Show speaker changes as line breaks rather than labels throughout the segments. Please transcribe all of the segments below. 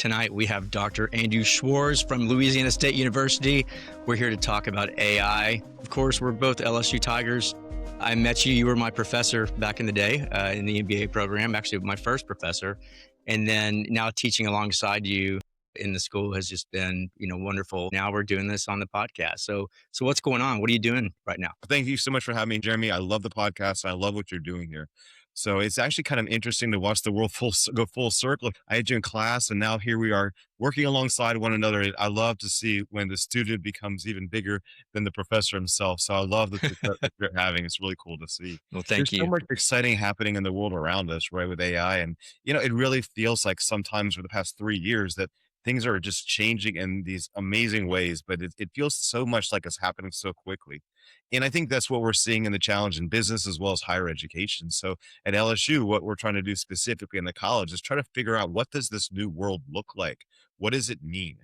Tonight, we have Dr. Andrew Schwarz from Louisiana State University. We're here to talk about AI. Of course, we're both LSU Tigers. I met you. You were my professor back in the day in the MBA program, actually my first professor. And then now teaching alongside you in the school has just been, wonderful. Now we're doing this on the podcast. So what's going on? What are you doing right now?
Thank you so much for having me, Jeremy. I love the podcast. I love what you're doing here. So it's actually kind of interesting to watch the world go full circle. I had you in class, and now here we are working alongside one another. I love to see when the student becomes even bigger than the professor himself. So I love the success that you're having. It's really cool to see.
Well, thank you.
There's so much exciting happening in the world around us, right, with AI. And, it really feels like sometimes for the past 3 years that things are just changing in these amazing ways, but it feels so much like it's happening so quickly. And I think that's what we're seeing in the challenge in business as well as higher education. So at LSU, what we're trying to do specifically in the college is try to figure out, what does this new world look like? What does it mean?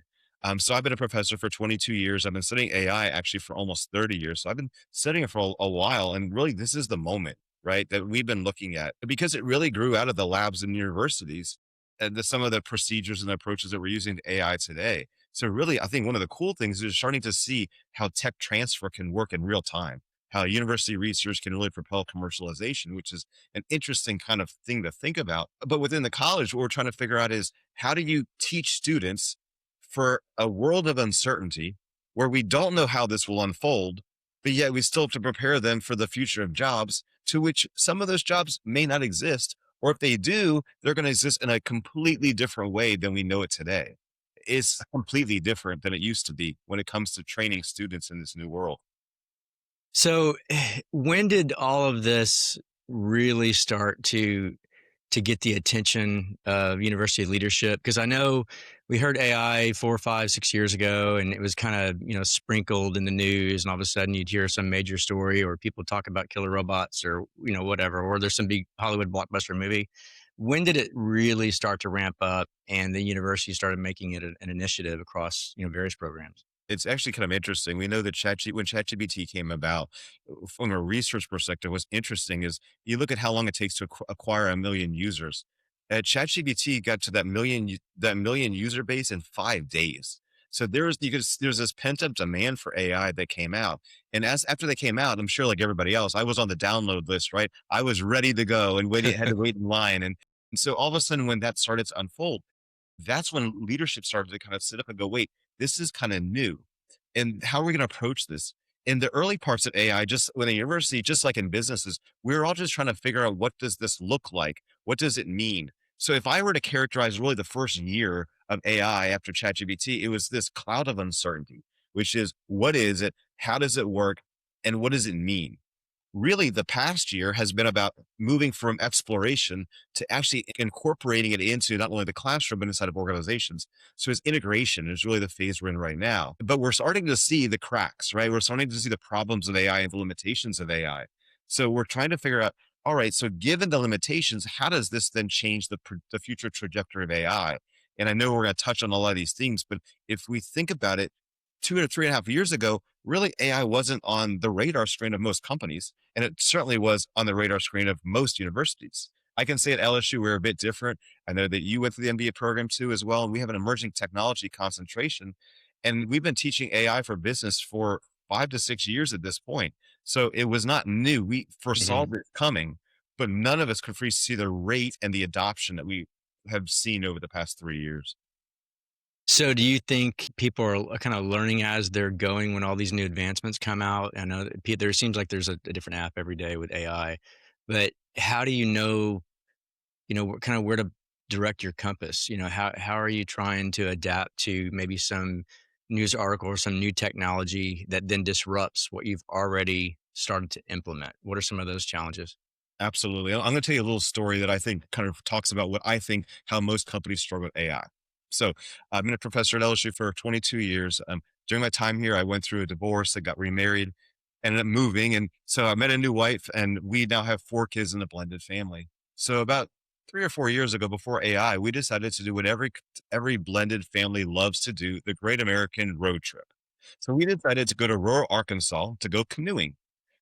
So I've been a professor for 22 years. I've been studying AI actually for almost 30 years. So I've been studying it for a while. And really, this is the moment, right, that we've been looking at, because it really grew out of the labs and universities and some of the procedures and approaches that we're using to AI today. So really, I think one of the cool things is starting to see how tech transfer can work in real time, how university research can really propel commercialization, which is an interesting kind of thing to think about. But within the college, what we're trying to figure out is, how do you teach students for a world of uncertainty where we don't know how this will unfold, but yet we still have to prepare them for the future of jobs, to which some of those jobs may not exist, or if they do, they're going to exist in a completely different way than we know it today. It's completely different than it used to be when it comes to training students in this new world.
So when did all of this really start to get the attention of university leadership? Because I know we heard AI 4, 5, 6 years ago, and it was kind of, sprinkled in the news, and all of a sudden you'd hear some major story or people talk about killer robots or, whatever, or there's some big Hollywood blockbuster movie. When did it really start to ramp up and the university started making it an initiative across, various programs?
It's actually kind of interesting. We know that when ChatGPT came about, from a research perspective, what's interesting is you look at how long it takes to acquire 1 million users. ChatGPT got to that million user base in 5 days. So there's this pent up demand for AI that came out. And after they came out, I'm sure like everybody else, I was on the download list, right? I was ready to go and had to wait in line. And so all of a sudden, when that started to unfold, that's when leadership started to kind of sit up and go, wait, this is kind of new. And how are we going to approach this? In the early parts of AI, just when a university, just like in businesses, we're all just trying to figure out, what does this look like? What does it mean? So if I were to characterize really the first year of AI after ChatGPT, it was this cloud of uncertainty, which is, what is it? How does it work? And what does it mean? Really, the past year has been about moving from exploration to actually incorporating it into not only the classroom, but inside of organizations. So it's integration is really the phase we're in right now. But we're starting to see the cracks, right? We're starting to see the problems of AI and the limitations of AI. So we're trying to figure out, all right, so given the limitations, how does this then change the future trajectory of AI? And I know we're going to touch on a lot of these things, but if we think about it, 2 or 3.5 years ago, really AI wasn't on the radar screen of most companies. And it certainly was on the radar screen of most universities. I can say at LSU, we're a bit different. I know that you went through the MBA program too as well. And we have an emerging technology concentration. And we've been teaching AI for business for 5 to 6 years at this point. So it was not new. We foresaw it coming, but none of us could foresee the rate and the adoption that we have seen over the past 3 years.
So do you think people are kind of learning as they're going when all these new advancements come out? I know that there seems like there's a different app every day with AI, but how do you know, kind of where to direct your compass? How are you trying to adapt to maybe some news article or some new technology that then disrupts what you've already started to implement? What are some of those challenges?
Absolutely. I'm going to tell you a little story that I think kind of talks about how most companies struggle with AI. So I've been a professor at LSU for 22 years. During my time here, I went through a divorce. I got remarried, ended up moving. And so I met a new wife, and we now have 4 kids in a blended family. So about 3 or 4 years ago, before AI, we decided to do what every blended family loves to do, the great American road trip. So we decided to go to rural Arkansas to go canoeing.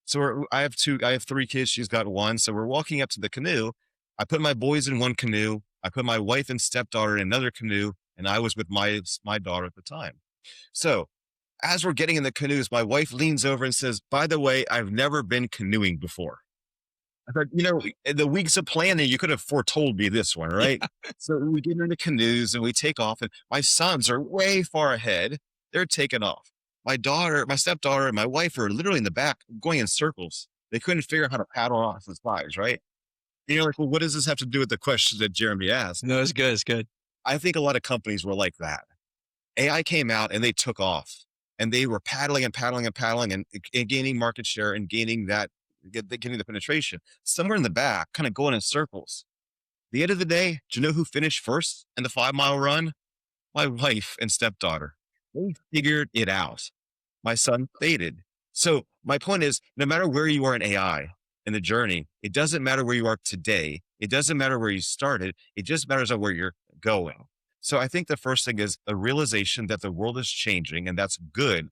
So I have 3 kids. She's got 1. So we're walking up to the canoe. I put my boys in one canoe. I put my wife and stepdaughter in another canoe, and I was with my daughter at the time. So as we're getting in the canoes, my wife leans over and says, "By the way, I've never been canoeing before." I thought, in the weeks of planning, you could have foretold me this one, right? So we get in the canoes and we take off, and my sons are way far ahead. They're taking off. My stepdaughter, and my wife are literally in the back going in circles. They couldn't figure out how to paddle off the flies, right? And you're like, well, what does this have to do with the question that Jeremy asked?
No, it's good. It's good.
I think a lot of companies were like that. AI came out and they took off, and they were paddling and paddling and paddling and gaining market share and getting the penetration. Somewhere in the back, kind of going in circles. The end of the day, do you know who finished first in the 5 mile run? My wife and stepdaughter. They figured it out. My son faded. So my point is, no matter where you are in AI in the journey, it doesn't matter where you are today. It doesn't matter where you started. It just matters on where you're going. So I think the first thing is a realization that the world is changing, and that's good.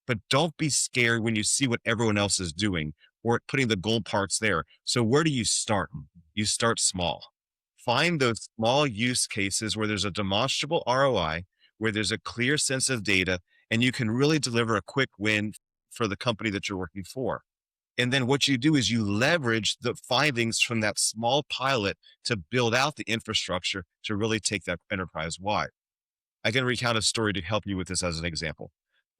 But don't be scared when you see what everyone else is doing or putting the gold parts there. So where do you start? You start small. Find those small use cases where there's a demonstrable ROI, where there's a clear sense of data, and you can really deliver a quick win for the company that you're working for. And then what you do is you leverage the findings from that small pilot to build out the infrastructure to really take that enterprise wide. I can recount a story to help you with this as an example.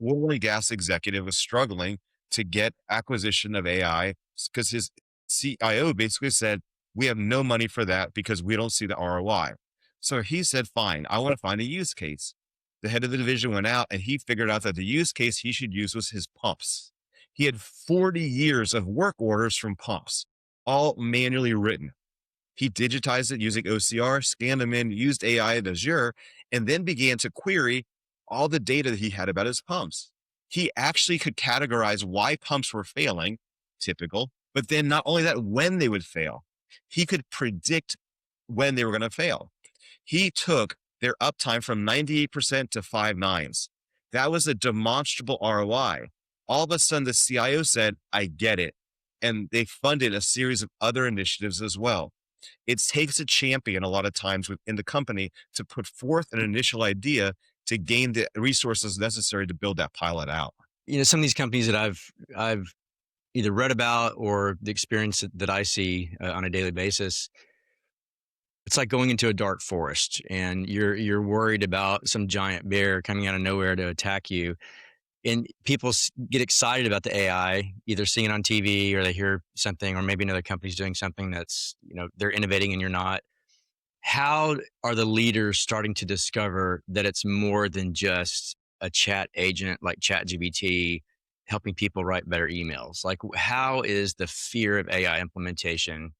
Oil and gas executive was struggling to get acquisition of AI because his CIO basically said, we have no money for that because we don't see the ROI. So he said, fine, I want to find a use case. The head of the division went out and he figured out that the use case he should use was his pumps. He had 40 years of work orders from pumps, all manually written. He digitized it using OCR, scanned them in, used AI at Azure, and then began to query all the data that he had about his pumps. He actually could categorize why pumps were failing, typical, but then not only that, when they would fail. He could predict when they were going to fail. He took their uptime from 98% to 5 nines. That was a demonstrable ROI. All of a sudden, the CIO said, I get it. And they funded a series of other initiatives as well. It takes a champion a lot of times within the company to put forth an initial idea to gain the resources necessary to build that pilot out.
Some of these companies that I've either read about or the experience that I see on a daily basis, it's like going into a dark forest and you're worried about some giant bear coming out of nowhere to attack you. And people get excited about the AI, either seeing it on TV or they hear something, or maybe another company's doing something that's, they're innovating and you're not. How are the leaders starting to discover that it's more than just a chat agent like ChatGPT helping people write better emails? Like, how is the fear of AI implementation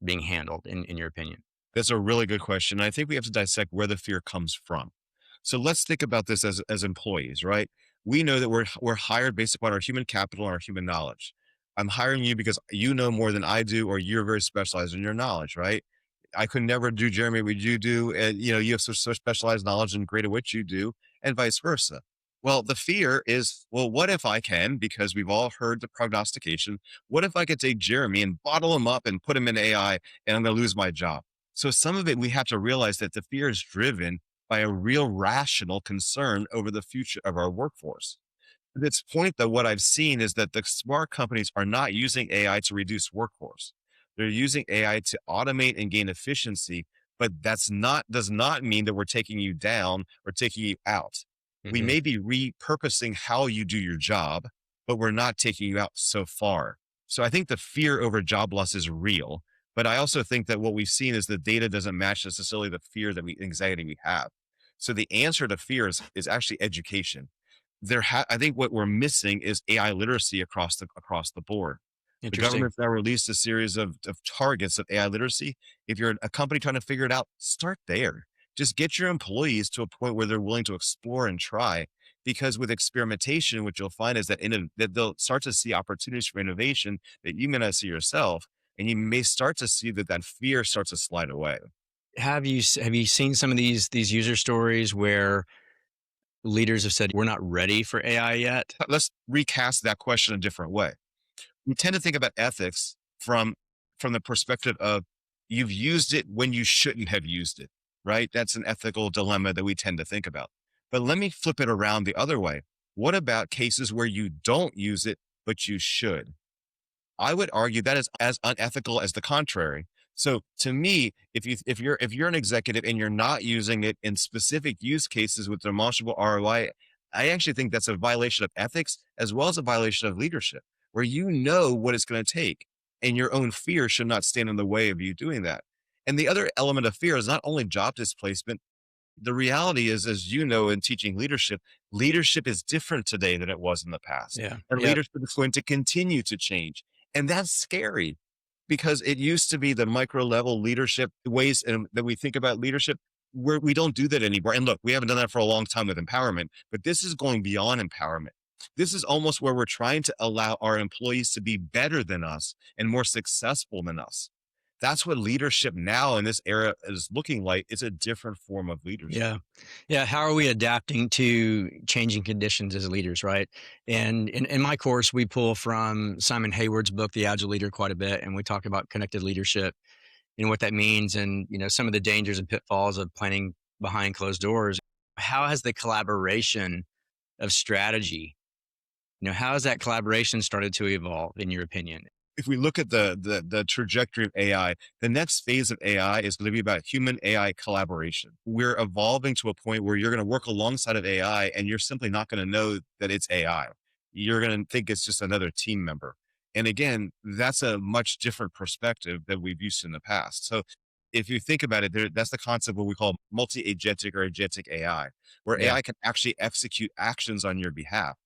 being handled, in your opinion?
That's a really good question. I think we have to dissect where the fear comes from. So let's think about this as employees, right? We know that we're hired based upon our human capital and our human knowledge. I'm hiring you because you know more than I do, or you're very specialized in your knowledge, right? I could never do, Jeremy, what you do. And, you have so specialized knowledge and great at what you do, and vice versa. Well, the fear is, well, what if I can, because we've all heard the prognostication, what if I could take Jeremy and bottle him up and put him in AI and I'm going to lose my job? So some of it, we have to realize that the fear is driven by a real rational concern over the future of our workforce. At this point, though, what I've seen is that the smart companies are not using AI to reduce workforce. They're using AI to automate and gain efficiency, but does not mean that we're taking you down or taking you out. We
Mm-hmm.
may be repurposing how you do your job, but we're not taking you out so far. So I think the fear over job loss is real, but I also think that what we've seen is the data doesn't match necessarily the fear anxiety we have. So the answer to fear is actually education. I think what we're missing is AI literacy across the board. The
Interesting.
government's now released a series of targets of AI literacy. If you're a company trying to figure it out, start there. Just get your employees to a point where they're willing to explore and try. Because with experimentation, what you'll find is that that they'll start to see opportunities for innovation that you may not see yourself, and you may start to see that fear starts to slide away.
Have you seen some of these user stories where leaders have said we're not ready for AI yet?
Let's recast that question a different way. We tend to think about ethics from the perspective of you've used it when you shouldn't have used it. right? That's an ethical dilemma that we tend to think about. But let me flip it around the other way. What about cases where you don't use it, but you should? I would argue that is as unethical as the contrary. So to me, if you're an executive and you're not using it in specific use cases with demonstrable ROI, I actually think that's a violation of ethics as well as a violation of leadership, where you know what it's going to take, and your own fear should not stand in the way of you doing that. And the other element of fear is not only job displacement. The reality is, as you know, in teaching leadership, leadership is different today than it was in the past.
Yeah.
And
Yep.
leadership is going to continue to change. And that's scary because it used to be the micro level leadership ways that we think about leadership, where we don't do that anymore. And look, we haven't done that for a long time with empowerment, but this is going beyond empowerment. This is almost where we're trying to allow our employees to be better than us and more successful than us. That's what leadership now in this era is looking like. It's a different form of leadership.
Yeah. Yeah. How are we adapting to changing conditions as leaders, right? And in my course, we pull from Simon Hayward's book, The Agile Leader, quite a bit. And we talk about connected leadership and what that means and, some of the dangers and pitfalls of planning behind closed doors. How has the collaboration of strategy, how has that collaboration started to evolve in your opinion?
If we look at the trajectory of AI, the next phase of AI is going to be about human AI collaboration. We're evolving to a point where you're going to work alongside of AI and you're simply not going to know that it's AI. You're going to think it's just another team member. And again, that's a much different perspective than we've used in the past. So if you think about it, that's the concept of what we call multi-agentic or agentic AI, where
Yeah.
AI can actually execute actions on your behalf.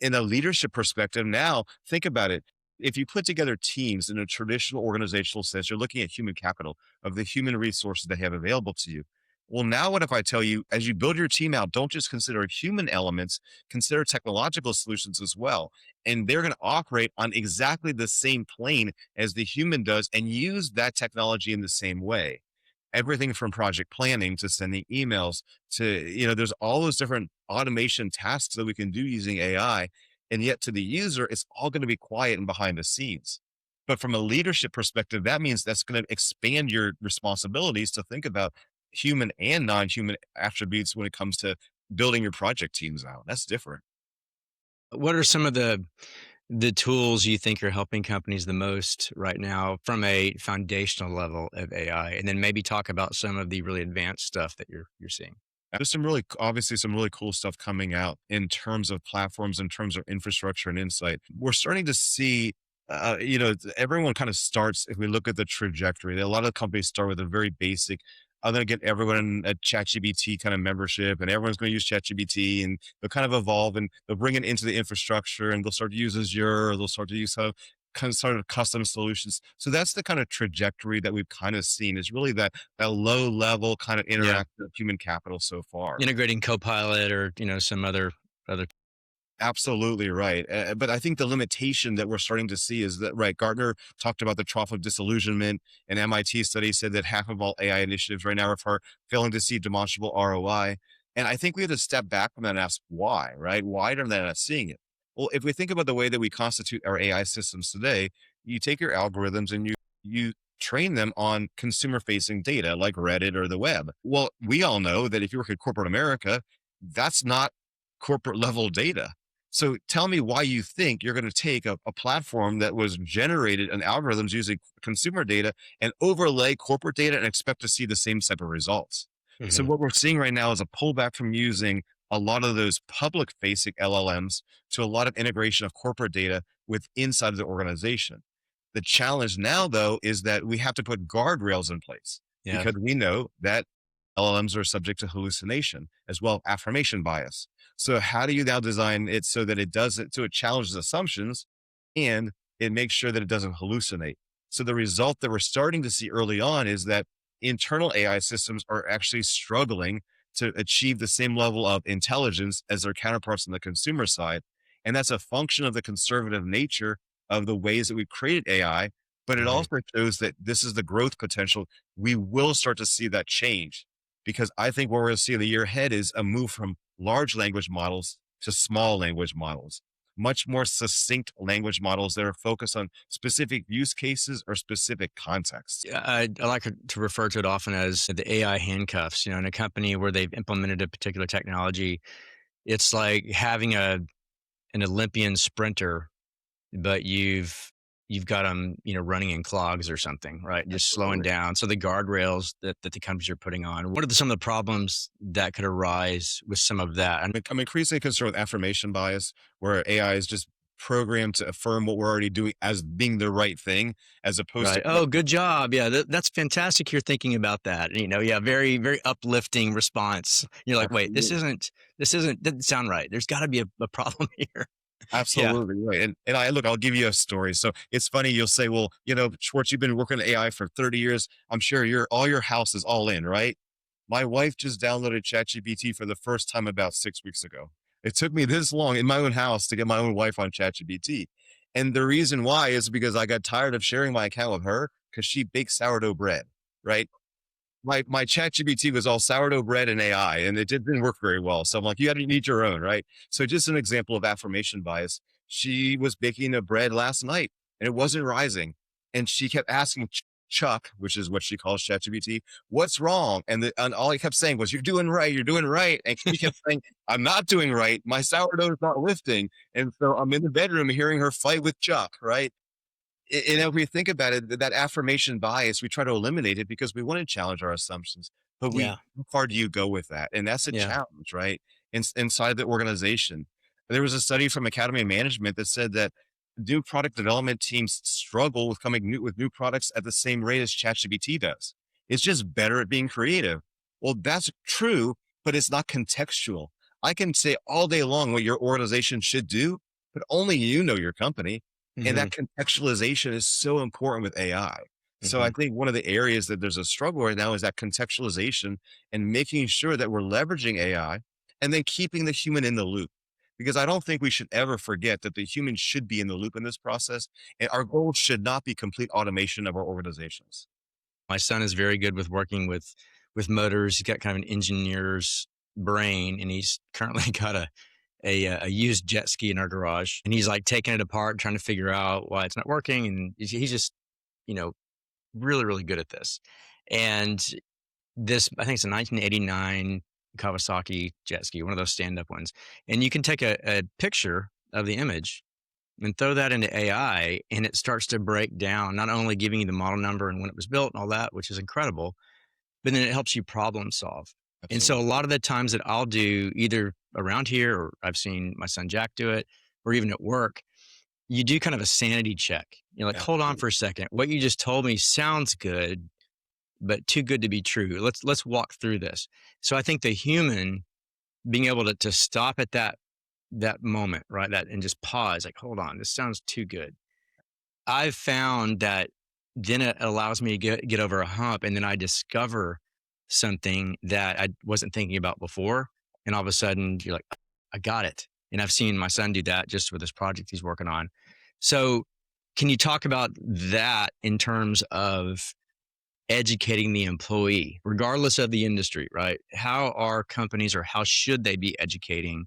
In a leadership perspective, now think about it. If you put together teams in a traditional organizational sense, you're looking at human capital of the human resources they have available to you. Well, now what if I tell you, as you build your team out, don't just consider human elements, consider technological solutions as well. And they're going to operate on exactly the same plane as the human does and use that technology in the same way. Everything from project planning to sending emails to, there's all those different automation tasks that we can do using AI. And yet to the user, it's all going to be quiet and behind the scenes. But from a leadership perspective, that means that's going to expand your responsibilities to think about human and non-human attributes when it comes to building your project teams out. That's different.
What are some of the tools you think are helping companies the most right now from a foundational level of AI? And then maybe talk about some of the really advanced stuff that you're seeing.
There's obviously some really cool stuff coming out in terms of platforms, in terms of infrastructure and insight. We're starting to see, everyone kind of starts, if we look at the trajectory, a lot of companies start with a very basic, I'm going to get everyone a ChatGPT kind of membership and everyone's going to use ChatGPT and they'll kind of evolve and they'll bring it into the infrastructure and they'll start to use Azure or they'll start to use some kind of sort of custom solutions. So that's the kind of trajectory that we've kind of seen is really that low level kind of
Yeah.
interactive human capital so far.
Integrating Copilot or, some other.
Absolutely right. But I think the limitation that we're starting to see is that, right, Gartner talked about the trough of disillusionment. An MIT study said that half of all AI initiatives right now are failing to see demonstrable ROI. And I think we have to step back from that and ask why, right? Why are they not seeing it? Well, if we think about the way that we constitute our AI systems today, you take your algorithms and you train them on consumer facing data like Reddit or the web. Well, we all know that if you work at corporate America, that's not corporate level data. So tell me why you think you're going to take a platform that was generated in algorithms using consumer data and overlay corporate data and expect to see the same set of results. So
Mhm.
what we're seeing right now is a pullback from using a lot of those public facing LLMs to a lot of integration of corporate data with inside of the organization. The challenge now, though, is that we have to put guardrails in place
Yeah.
because we know that LLMs are subject to hallucination as well as affirmation bias. So how do you now design it so that it doesn't, so it challenges assumptions and it makes sure that it doesn't hallucinate? So the result that we're starting to see early on is that internal AI systems are actually struggling to achieve the same level of intelligence as their counterparts on the consumer side. And that's a function of the conservative nature of the ways that we've created AI. But it
Mhm.
also shows that this is the growth potential. We will start to see that change because I think what we're going to see in the year ahead is a move from large language models to small language models. much more succinct language models that are focused on specific use cases or specific contexts.
Yeah, I like to refer to it often as the AI handcuffs. In a company where they've implemented a particular technology, it's like having an Olympian sprinter, but you've got them, running in clogs or something, right? Just slowing
Absolutely.
down. So the guardrails that the companies are putting on, what are some of the problems that could arise with some of that? And
I'm increasingly concerned with affirmation bias, where AI is just programmed to affirm what we're already doing as being the right thing, as opposed
right.
to
Oh, good job. Yeah, that's fantastic. You're thinking about that. Yeah, very, very uplifting response. You're like, wait, this
absolutely.
isn't, doesn't sound right. There's got to be a problem here. Yeah.
Absolutely right. And I'll give you a story. So it's funny, you'll say, well, Schwartz, you've been working on AI for 30 years. I'm sure all your house is all in, right? My wife just downloaded ChatGPT for the first time about 6 weeks ago. It took me this long in my own house to get my own wife on ChatGPT. And the reason why is because I got tired of sharing my account with her because she bakes sourdough bread, right? My ChatGPT was all sourdough bread and AI, and it didn't work very well. So I'm like, you need your own, right? So just an example of affirmation bias. She was baking a bread last night, and it wasn't rising, and she kept asking Chuck, which is what she calls ChatGPT, what's wrong? And all he kept saying was, "You're doing right, you're doing right." And she kept saying, "I'm not doing right. My sourdough is not lifting." And so I'm in the bedroom hearing her fight with Chuck, right? And if we think about it, that affirmation bias, we try to eliminate it because we want to challenge our assumptions. But
Yeah.
how far do you go with that? And that's a
Yeah.
challenge, right? Inside the organization. There was a study from Academy of Management that said that new product development teams struggle with with new products at the same rate as ChatGPT does. It's just better at being creative. Well, that's true, but it's not contextual. I can say all day long what your organization should do, but only you know your company. And
Hmm.
that contextualization is so important with AI. So I
Hmm.
think one of the areas that there's a struggle right now is that contextualization and making sure that we're leveraging AI and then keeping the human in the loop. Because I don't think we should ever forget that the human should be in the loop in this process. And our goal should not be complete automation of our organizations.
My son is very good with working with motors. He's got kind of an engineer's brain, and he's currently got a used jet ski in our garage, and he's like taking it apart, trying to figure out why it's not working. And he's just, you know, really, really good at this. And this, I think it's a 1989 Kawasaki jet ski, one of those stand up ones. And you can take a picture of the image and throw that into AI, and it starts to break down, not only giving you the model number and when it was built and all that, which is incredible, but then it helps you problem solve. And so a
Absolutely.
lot of the times that I'll do either around here, or I've seen my son Jack do it, or even at work, you do kind of a sanity check. You're like, hold on
Absolutely.
for a second. What you just told me sounds good, but too good to be true. Let's walk through this. So I think the human being able to stop at that moment, right? That and just pause, like, hold on, this sounds too good. I've found that then it allows me to get over a hump, and then I discover something that I wasn't thinking about before, and all of a sudden you're like, I got it. And I've seen my son do that just with this project he's working on. So, can you talk about that in terms of educating the employee, regardless of the industry, right? How are companies, or how should they be educating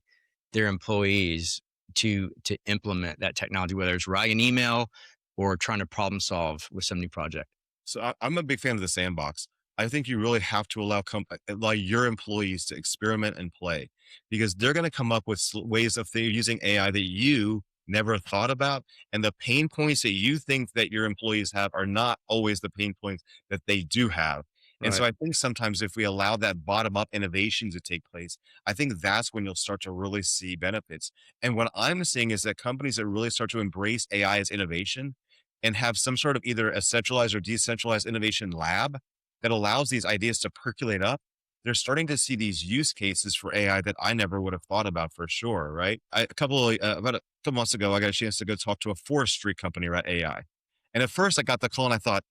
their employees to implement that technology, whether it's writing an email or trying to problem solve with some new project?
So I'm a big fan of the sandbox. I think you really have to allow your employees to experiment and play because they're going to come up with ways of using AI that you never thought about. And the pain points that you think that your employees have are not always the pain points that they do have. And so
Right.
I think sometimes if we allow that bottom up innovation to take place, I think that's when you'll start to really see benefits. And what I'm seeing is that companies that really start to embrace AI as innovation and have some sort of either a centralized or decentralized innovation lab that allows these ideas to percolate up, they're starting to see these use cases for AI that I never would have thought about for sure, right? About a couple months ago, I got a chance to go talk to a forestry company about AI. And at first I got the call and I thought,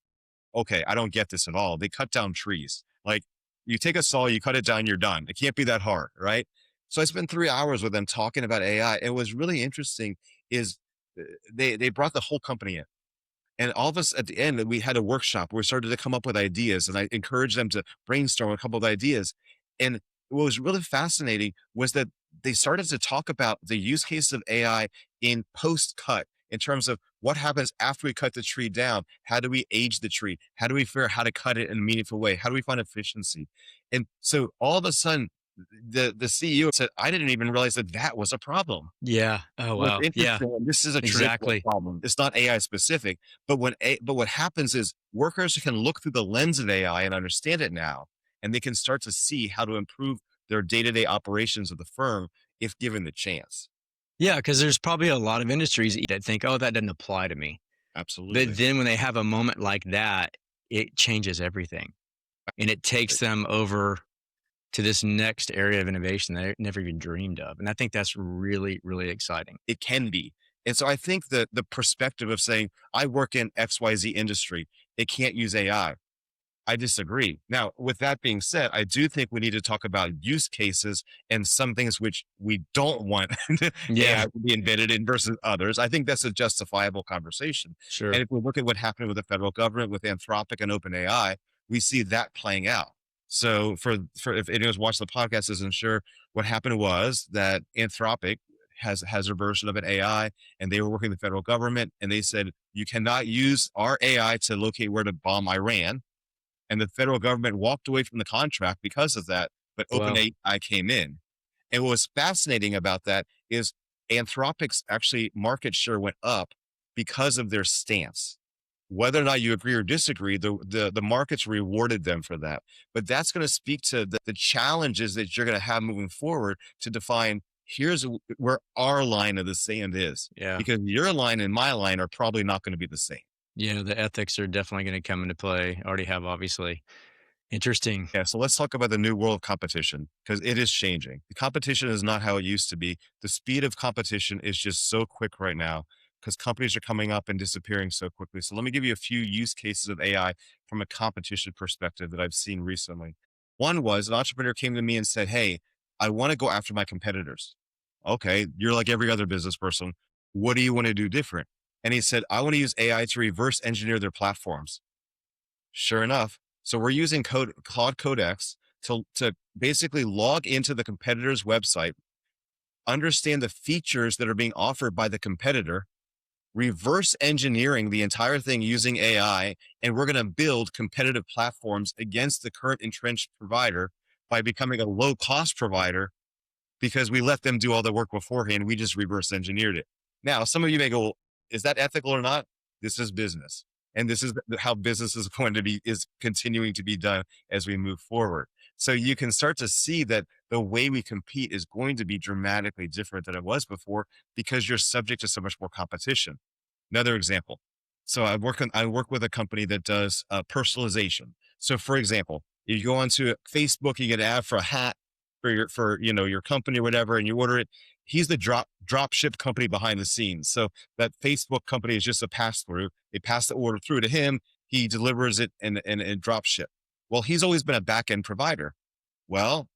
okay, I don't get this at all. They cut down trees. Like you take a saw, you cut it down, you're done. It can't be that hard, right? So I spent 3 hours with them talking about AI. It was really interesting is they brought the whole company in and all of us at the end, we had a workshop where we started to come up with ideas and I encouraged them to brainstorm a couple of ideas. And what was really fascinating was that they started to talk about the use case of AI in post cut in terms of what happens after we cut the tree down. How do we age the tree? How do we figure out how to cut it in a meaningful way? How do we find efficiency? And so all of a sudden, the CEO said, I didn't even realize that that was a problem.
Yeah. Oh,
What's
wow. Yeah,
interesting, and this is a traditional
exactly.
problem. It's not AI specific, but but what happens is workers can look through the lens of AI and understand it now, and they can start to see how to improve their day-to-day operations of the firm if given the chance.
Yeah, because there's probably a lot of industries that think, oh, that doesn't apply to me. But
Absolutely.
then when they have a moment like that, it changes everything and it takes them over to this next area of innovation that they never even dreamed of. And I think that's really, really exciting.
It can be. And so I think the perspective of saying, I work in XYZ industry, it can't use I disagree. Now, with that being said, I do think we need to talk about use cases and some things which we don't want AI
Yeah,
to be embedded in versus others. I think that's a justifiable conversation. And
sure.
if we look at what happened with the federal government with Anthropic and OpenAI, we see that playing out. So for if anyone's watched the podcast isn't sure, what happened was that Anthropic has a version of an AI, and they were working with the federal government, and they said, you cannot use our AI to locate where to bomb Iran, and the federal government walked away from the contract because of that, but
Well,
OpenAI came in. And what was fascinating about that is Anthropic's actually market share went up because of their stance. Whether or not you agree or disagree, the markets rewarded them for that. But that's going to speak to the challenges that you're going to have moving forward to define here's where our line of the sand is.
yeah.
Because your line and my line are probably not going to be the same.
Yeah, the ethics are definitely going to come into play. Already have, obviously. Interesting.
Yeah, so let's talk about the new world of competition because it is changing. The competition is not how it used to be. The speed of competition is just so quick right now because companies are coming up and disappearing so quickly. So let me give you a few use cases of AI from a competition perspective that I've seen recently. One was an entrepreneur came to me and said, hey, I want to go after my competitors. Okay, you're like every other business person. What do you want to do different? And he said, I want to use AI to reverse engineer their platforms. Sure enough. So we're using Claude Codex to basically log into the competitor's website, understand the features that are being offered by the competitor, reverse engineering the entire thing using AI, and we're going to build competitive platforms against the current entrenched provider by becoming a low cost provider because we let them do all the work beforehand. We just reverse engineered it. Now, some of you may go, well, is that ethical or not? This is business. And this is how business is going to be, is continuing to be done as we move forward. So you can start to see that the way we compete is going to be dramatically different than it was before because you're subject to so much more competition. Another example. So I work with a company that does personalization. So for example, you go onto Facebook, you get an ad for a hat for your company or whatever, and you order it. He's the drop ship company behind the scenes. So that Facebook company is just a pass through. They pass the order through to him. He delivers it and drop ship. Well, he's always been a back end provider. Well,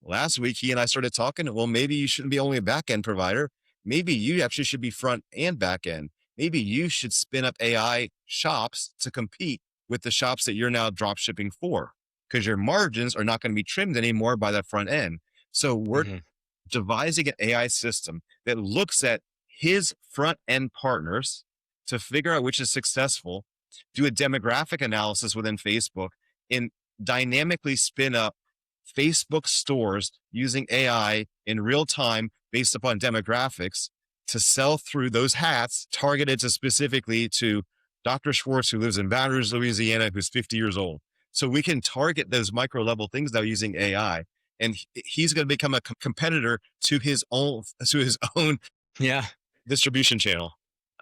last week he and I started talking. Well, maybe you shouldn't be only a back end provider. Maybe you actually should be front and back end. Maybe you should spin up AI shops to compete with the shops that you're now drop shipping for because your margins are not going to be trimmed anymore by that front end. So we're
Hmm.
devising an AI system that looks at his front end partners to figure out which is successful, do a demographic analysis within Facebook, and dynamically spin up Facebook stores using AI in real time based upon demographics to sell through those hats targeted to specifically to Dr. Schwarz, who lives in Baton Rouge, Louisiana, who's 50 years old. So we can target those micro level things now using AI, and he's going to become a competitor to his own
Yeah.
distribution channel.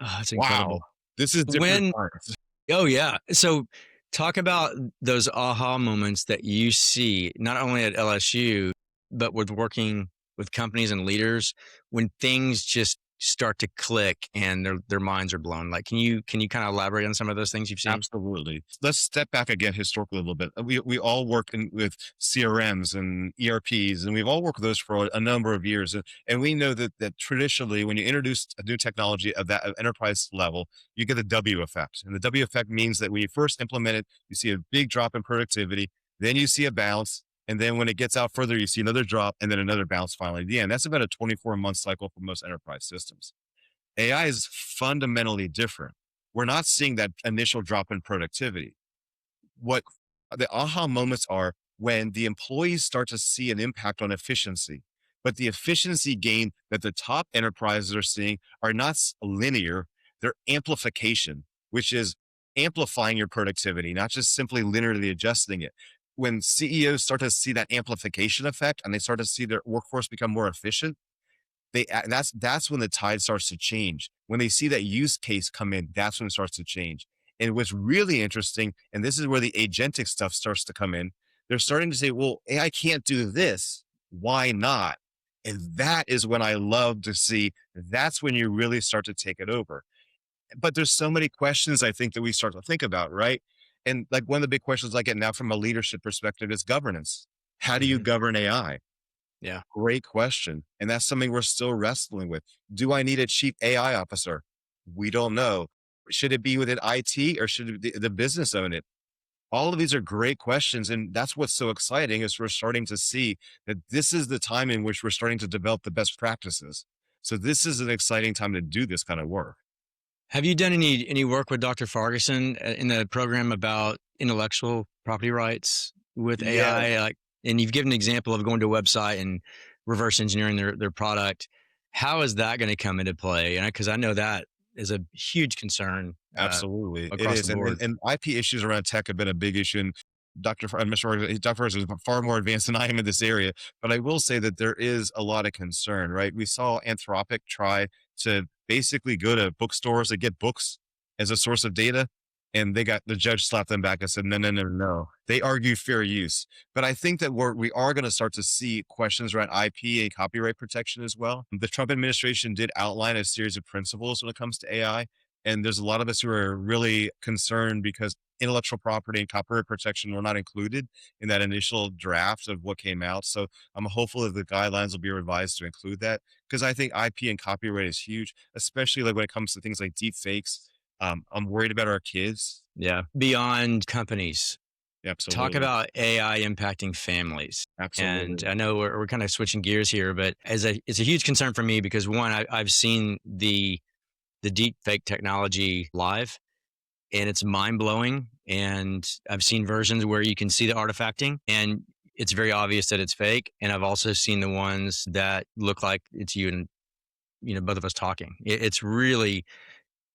Oh, that's
Wow,
incredible.
this is different
When,
times.
oh, yeah. So talk about those aha moments that you see, not only at LSU, but with working with companies and leaders when things just start to click and their minds are blown. Like, can you kind of elaborate on some of those things you've seen?
Absolutely. Let's step back again historically a little bit. We all work with CRMs and ERPs, and we've all worked with those for a number of years. And we know that traditionally, when you introduce a new technology of enterprise level, you get the W effect. And the W effect means that when you first implement it, you see a big drop in productivity, then you see a bounce. And then when it gets out further, you see another drop and then another bounce finally at the end. That's about a 24-month cycle for most enterprise systems. AI is fundamentally different. We're not seeing that initial drop in productivity. What the aha moments are when the employees start to see an impact on efficiency. But the efficiency gain that the top enterprises are seeing are not linear, they're amplification, which is amplifying your productivity, not just simply linearly adjusting it. When CEOs start to see that amplification effect and they start to see their workforce become more efficient, that's when the tide starts to change. When they see that use case come in, that's when it starts to change. And what's really interesting, and this is where the agentic stuff starts to come in, they're starting to say, well, AI can't do this. Why not? And that is when I love to see that's when you really start to take it over. But there's so many questions I think that we start to think about, right? And like one of the big questions I get now from a leadership perspective is governance. How do you
Hmm.
govern AI?
Yeah.
Great question. And that's something we're still wrestling with. Do I need a chief AI officer? We don't know. Should it be within IT or should the business own it? All of these are great questions. And that's what's so exciting is we're starting to see that this is the time in which we're starting to develop the best practices. So this is an exciting time to do this kind of work.
Have you done any work with Dr. Ferguson in the program about intellectual property rights with
Yeah,
AI? Like, and you've given an example of going to a website and reverse engineering their product. How is that going to come into play? And because I know that is a huge concern
absolutely. It
across the
is. And,
board.
and, and IP issues around tech have been a big issue. And Dr. Ferguson is far more advanced than I am in this area. But I will say that there is a lot of concern, right? We saw Anthropic try to basically go to bookstores and get books as a source of data. And the judge slapped them back and said, no, no, no, no. They argue fair use. But I think that we are going to start to see questions around IP and copyright protection as well. The Trump administration did outline a series of principles when it comes to AI. And there's a lot of us who are really concerned because intellectual property and copyright protection were not included in that initial draft of what came out. So I'm hopeful that the guidelines will be revised to include that because I think IP and copyright is huge, especially like when it comes to things like deep fakes. I'm worried about our kids.
Yeah. Beyond companies, talk
Absolutely.
about AI impacting families. And
Absolutely.
I know we're kind of switching gears here, but it's a huge concern for me because one, I've seen the deep fake technology live and it's mind blowing. And I've seen versions where you can see the artifacting and it's very obvious that it's fake. And I've also seen the ones that look like it's you and, both of us talking. It's really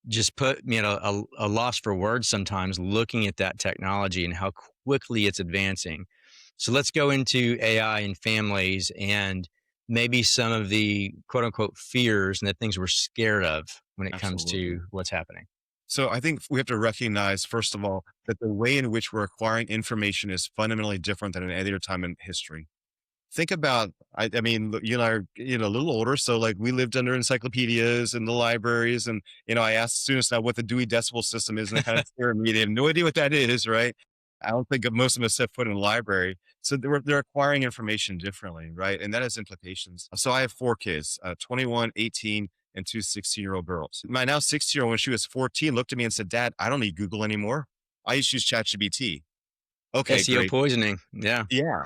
just put me at a loss for words sometimes looking at that technology and how quickly it's advancing. So let's go into AI and families and maybe some of the quote unquote fears and the things we're scared of when it comes to
Absolutely.
what's happening.
So I think we have to recognize, first of all, that the way in which we're acquiring information is fundamentally different than at any other time in history. Think about, I mean, you and I are, a little older. So like we lived under encyclopedias and the libraries. And, I asked students now what the Dewey Decimal System is and they kind of stare at me. They have no idea what that is, right? I don't think most of them have set foot in a library. So they're acquiring information differently, right? And that has implications. So I have four kids, 21, 18, and two 16-year-old girls. My now 60-year-old, when she was 14, looked at me and said, Dad, I don't need Google anymore. I just use ChatGPT. Okay,
SEO
great.
poisoning. Yeah.
Yeah.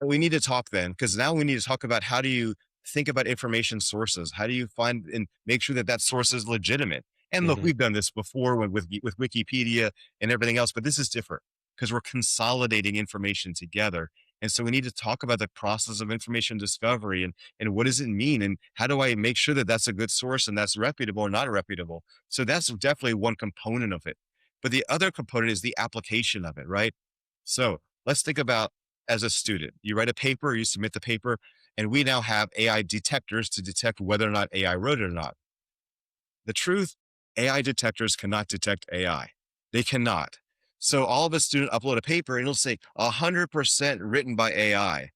We need to talk then, because now we need to talk about how do you think about information sources? How do you find and make sure that that source is legitimate? And look,
Hmm.
we've done this before with Wikipedia and everything else, but this is different because we're consolidating information together. And so we need to talk about the process of information discovery and what does it mean? And how do I make sure that that's a good source and that's reputable or not reputable? So that's definitely one component of it. But the other component is the application of it, right? So let's think about as a student, you write a paper, you submit the paper, and we now have AI detectors to detect whether or not AI wrote it or not. The truth, AI detectors cannot detect AI. They cannot. So all of a student upload a paper and it'll say 100% written by AI.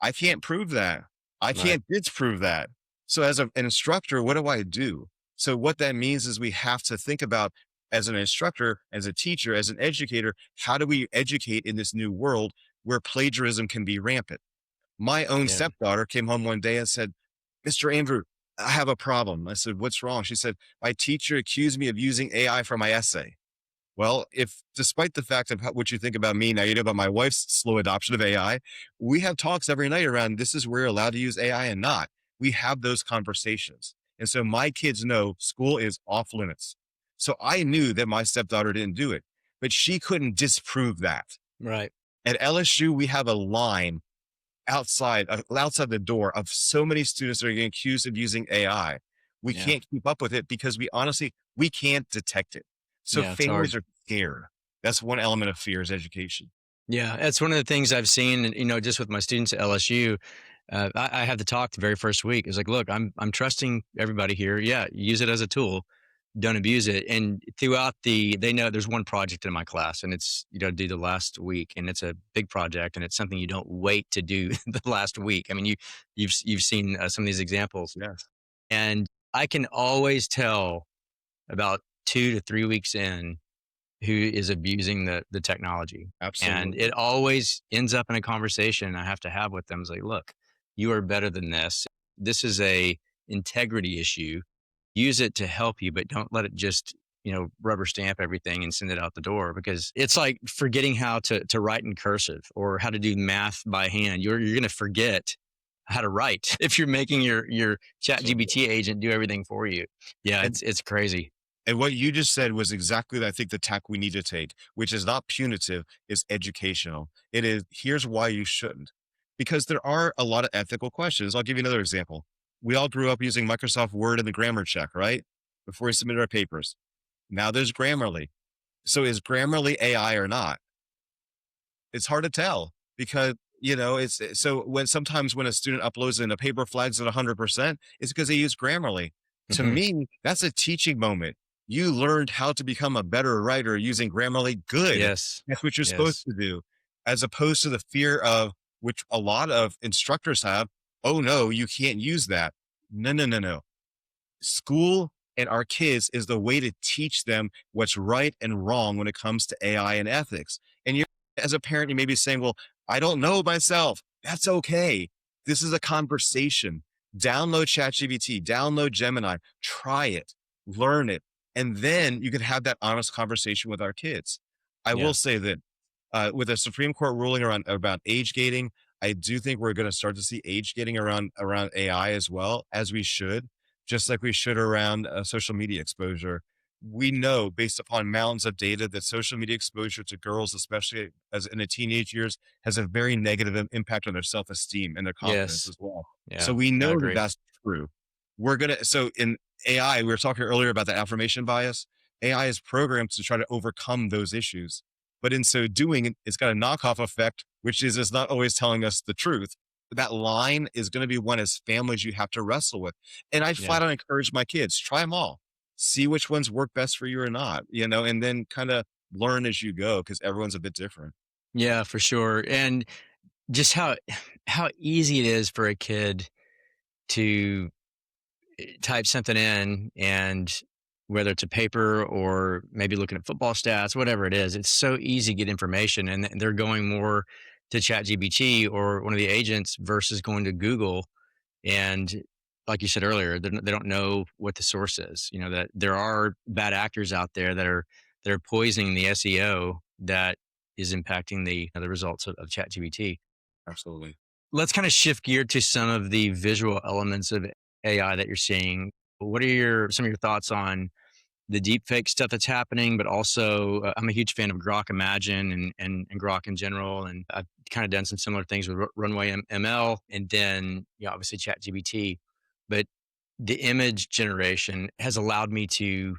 I can't prove that. I
Right.
can't disprove that. So as an instructor, what do I do? So what that means is we have to think about as an instructor, as a teacher, as an educator, how do we educate in this new world where plagiarism can be rampant? My own
Yeah.
stepdaughter came home one day and said, Mr. Andrew, I have a problem. I said, what's wrong? She said, my teacher accused me of using AI for my essay. Well, if despite the fact of what you think about me, now you know about my wife's slow adoption of AI, we have talks every night around this is where you're allowed to use AI and not. We have those conversations. And so my kids know school is off limits. So I knew that my stepdaughter didn't do it, but she couldn't disprove that.
Right.
At LSU, we have a line outside the door of so many students that are getting accused of using AI. We
Yeah.
can't keep up with it because we can't detect it. So
Yeah. It's hard.
families are scared. That's one element of fear is education.
Yeah, that's one of the things I've seen, just with my students at LSU. I had the talk the very first week. It's like, look, I'm trusting everybody here. Yeah, use it as a tool. Don't abuse it. And throughout they know there's one project in my class, and it's due the last week, and it's a big project, and it's something you don't wait to do the last week. I mean, you've seen some of these examples,
Yes,
and I can always tell about 2 to 3 weeks in who is abusing the technology. And
absolutely.
it always ends up in a conversation I have to have with them. It's like, look, you are better than this. This is a integrity issue. Use it to help you, but don't let it just, rubber stamp everything and send it out the door, because it's like forgetting how to write in cursive or how to do math by hand. You're going to forget how to write if you're making your chat
Absolutely.
GBT agent do everything for you. Yeah,
And
it's crazy.
And what you just said was exactly, I think, the tack we need to take, which is not punitive, is educational. It is, here's why you shouldn't. Because there are a lot of ethical questions. I'll give you another example. We all grew up using Microsoft Word and the grammar check, right? Before we submitted our papers. Now there's Grammarly. So is Grammarly AI or not? It's hard to tell because it's so when a student uploads and a paper flags at 100%, it's because they use Grammarly. To
Hmm.
me, that's a teaching moment. You learned how to become a better writer using Grammarly. Good.
Yes.
That's what you're supposed
Yes.
to do, as opposed to the fear of which a lot of instructors have. Oh no, you can't use that. No, no, no, no. School and our kids is the way to teach them what's right and wrong when it comes to AI and ethics. And you, as a parent, you may be saying, well, I don't know myself. That's okay. This is a conversation. Download ChatGPT, download Gemini, try it, learn it. And then you can have that honest conversation with our kids. I will
Yeah.
say that with a Supreme Court ruling about age gating, I do think we're going to start to see age gating around AI as well, as we should, just like we should around social media exposure. We know based upon mountains of data that social media exposure to girls, especially as in the teenage years, has a very negative impact on their self-esteem and their confidence
Yes.
as well. So
Yeah.
we
I
know that
agree.
that's true. So in AI, we were talking earlier about the affirmation bias. AI is programmed to try to overcome those issues. But in so doing, it's got a knockoff effect, which is it's not always telling us the truth. That line is going to be one as families you have to wrestle with. And I
Yeah.
flat out encourage my kids, try them all, see which ones work best for you or not, and then kind of learn as you go because everyone's a bit different.
Yeah, for sure. And just how easy it is for a kid to type something in, and whether it's a paper or maybe looking at football stats, whatever it is, it's so easy to get information, and they're going more to ChatGPT or one of the agents versus going to Google. And like you said earlier, they don't know what the source is. That there are bad actors out there that are poisoning the SEO that is impacting the results of ChatGPT.
Absolutely.
Let's kind of shift gear to some of the visual elements of AI that you're seeing. What are some of your thoughts on the deepfake stuff that's happening? But also, I'm a huge fan of Grok Imagine and Grok in general, and I've kind of done some similar things with Runway ML, and then obviously ChatGPT. But the image generation has allowed me to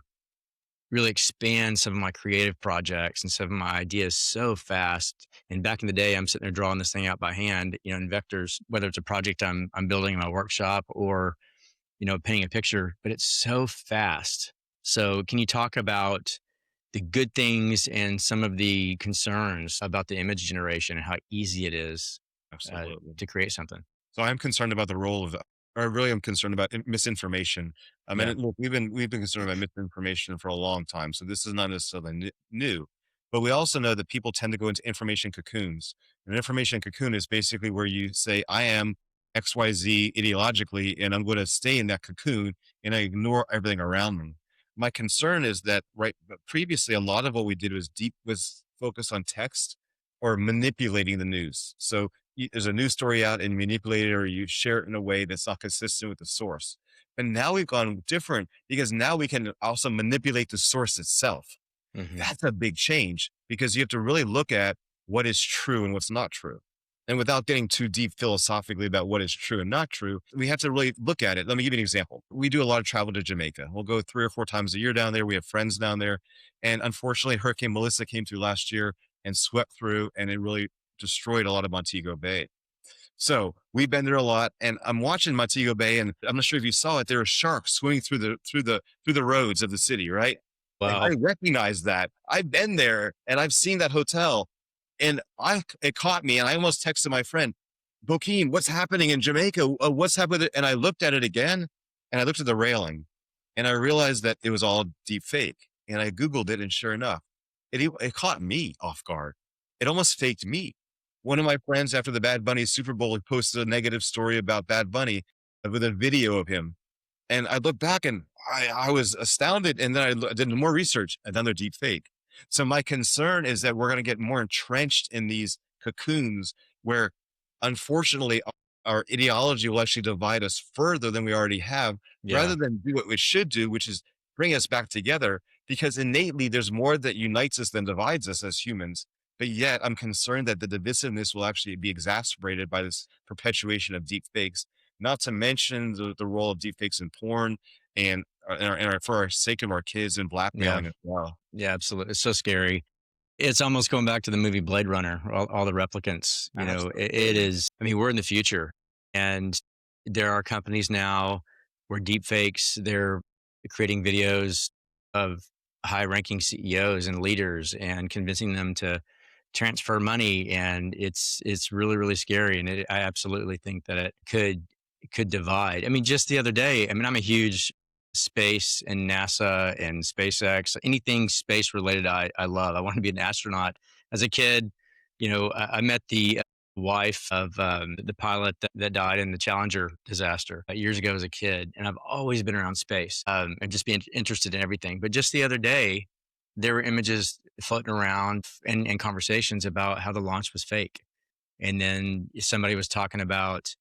really expand some of my creative projects and some of my ideas so fast. And back in the day, I'm sitting there drawing this thing out by hand, in vectors, whether it's a project I'm building in my workshop or, painting a picture, but it's so fast. So can you talk about the good things and some of the concerns about the image generation and how easy it is
Absolutely.
to create something?
So I'm concerned about the role of, or I really am concerned about misinformation.
Yeah.
Look, we've been concerned about misinformation for a long time, so this is not necessarily new. But we also know that people tend to go into information cocoons. An information cocoon is basically where you say, "I am XYZ ideologically, and I'm going to stay in that cocoon, and I ignore everything around me." My concern is that but previously a lot of what we did was focused on text or manipulating the news. So there's a news story out and manipulate it, or you share it in a way that's not consistent with the source. But now we've gone different because now we can also manipulate the source itself.
Hmm.
That's a big change because you have to really look at what is true and what's not true. And without getting too deep philosophically about what is true and not true, we have to really look at it. Let me give you an example. We do a lot of travel to Jamaica. We'll go 3 or 4 times a year down there. We have friends down there. And unfortunately, Hurricane Melissa came through last year and swept through, and it really destroyed a lot of Montego Bay. So we've been there a lot, and I'm watching Montego Bay, and I'm not sure if you saw it. There are sharks swimming through the roads of the city, right? And I
Wow.
recognize that. I've been there, and I've seen that hotel, and it caught me, and I almost texted my friend, "Bokeem, what's happening in Jamaica? What's happening?" And I looked at it again, and I looked at the railing, and I realized that it was all deep fake. And I Googled it, and sure enough, it caught me off guard. It almost faked me. One of my friends, after the Bad Bunny Super Bowl, he posted a negative story about Bad Bunny with a video of him. And I looked back and I was astounded. And then did more research, another deep fake. So my concern is that we're going to get more entrenched in these cocoons where, unfortunately, our ideology will actually divide us further than we already have,
Yeah.
rather than do what we should do, which is bring us back together. Because innately, there's more that unites us than divides us as humans. But yet, I'm concerned that the divisiveness will actually be exacerbated by this perpetuation of deep fakes, not to mention the role of deep fakes in porn and, for our sake of our kids and
Yeah.
blackmailing as well.
Yeah. Absolutely. It's so scary. It's almost going back to the movie Blade Runner, all the replicants. It
Absolutely.
is, I mean, we're in the future, and there are companies now where deep fakes, they're creating videos of high ranking CEOs and leaders and convincing them to transfer money. And it's really, really scary. And I absolutely think that it could divide. I mean, just the other day, I mean, I'm a huge space and NASA and SpaceX, anything space related, I love. I wanted to be an astronaut as a kid. I met the wife of the pilot that died in the Challenger disaster years ago as a kid, and I've always been around space and just being interested in everything. But just the other day, there were images floating around and conversations about how the launch was fake, and then somebody was talking about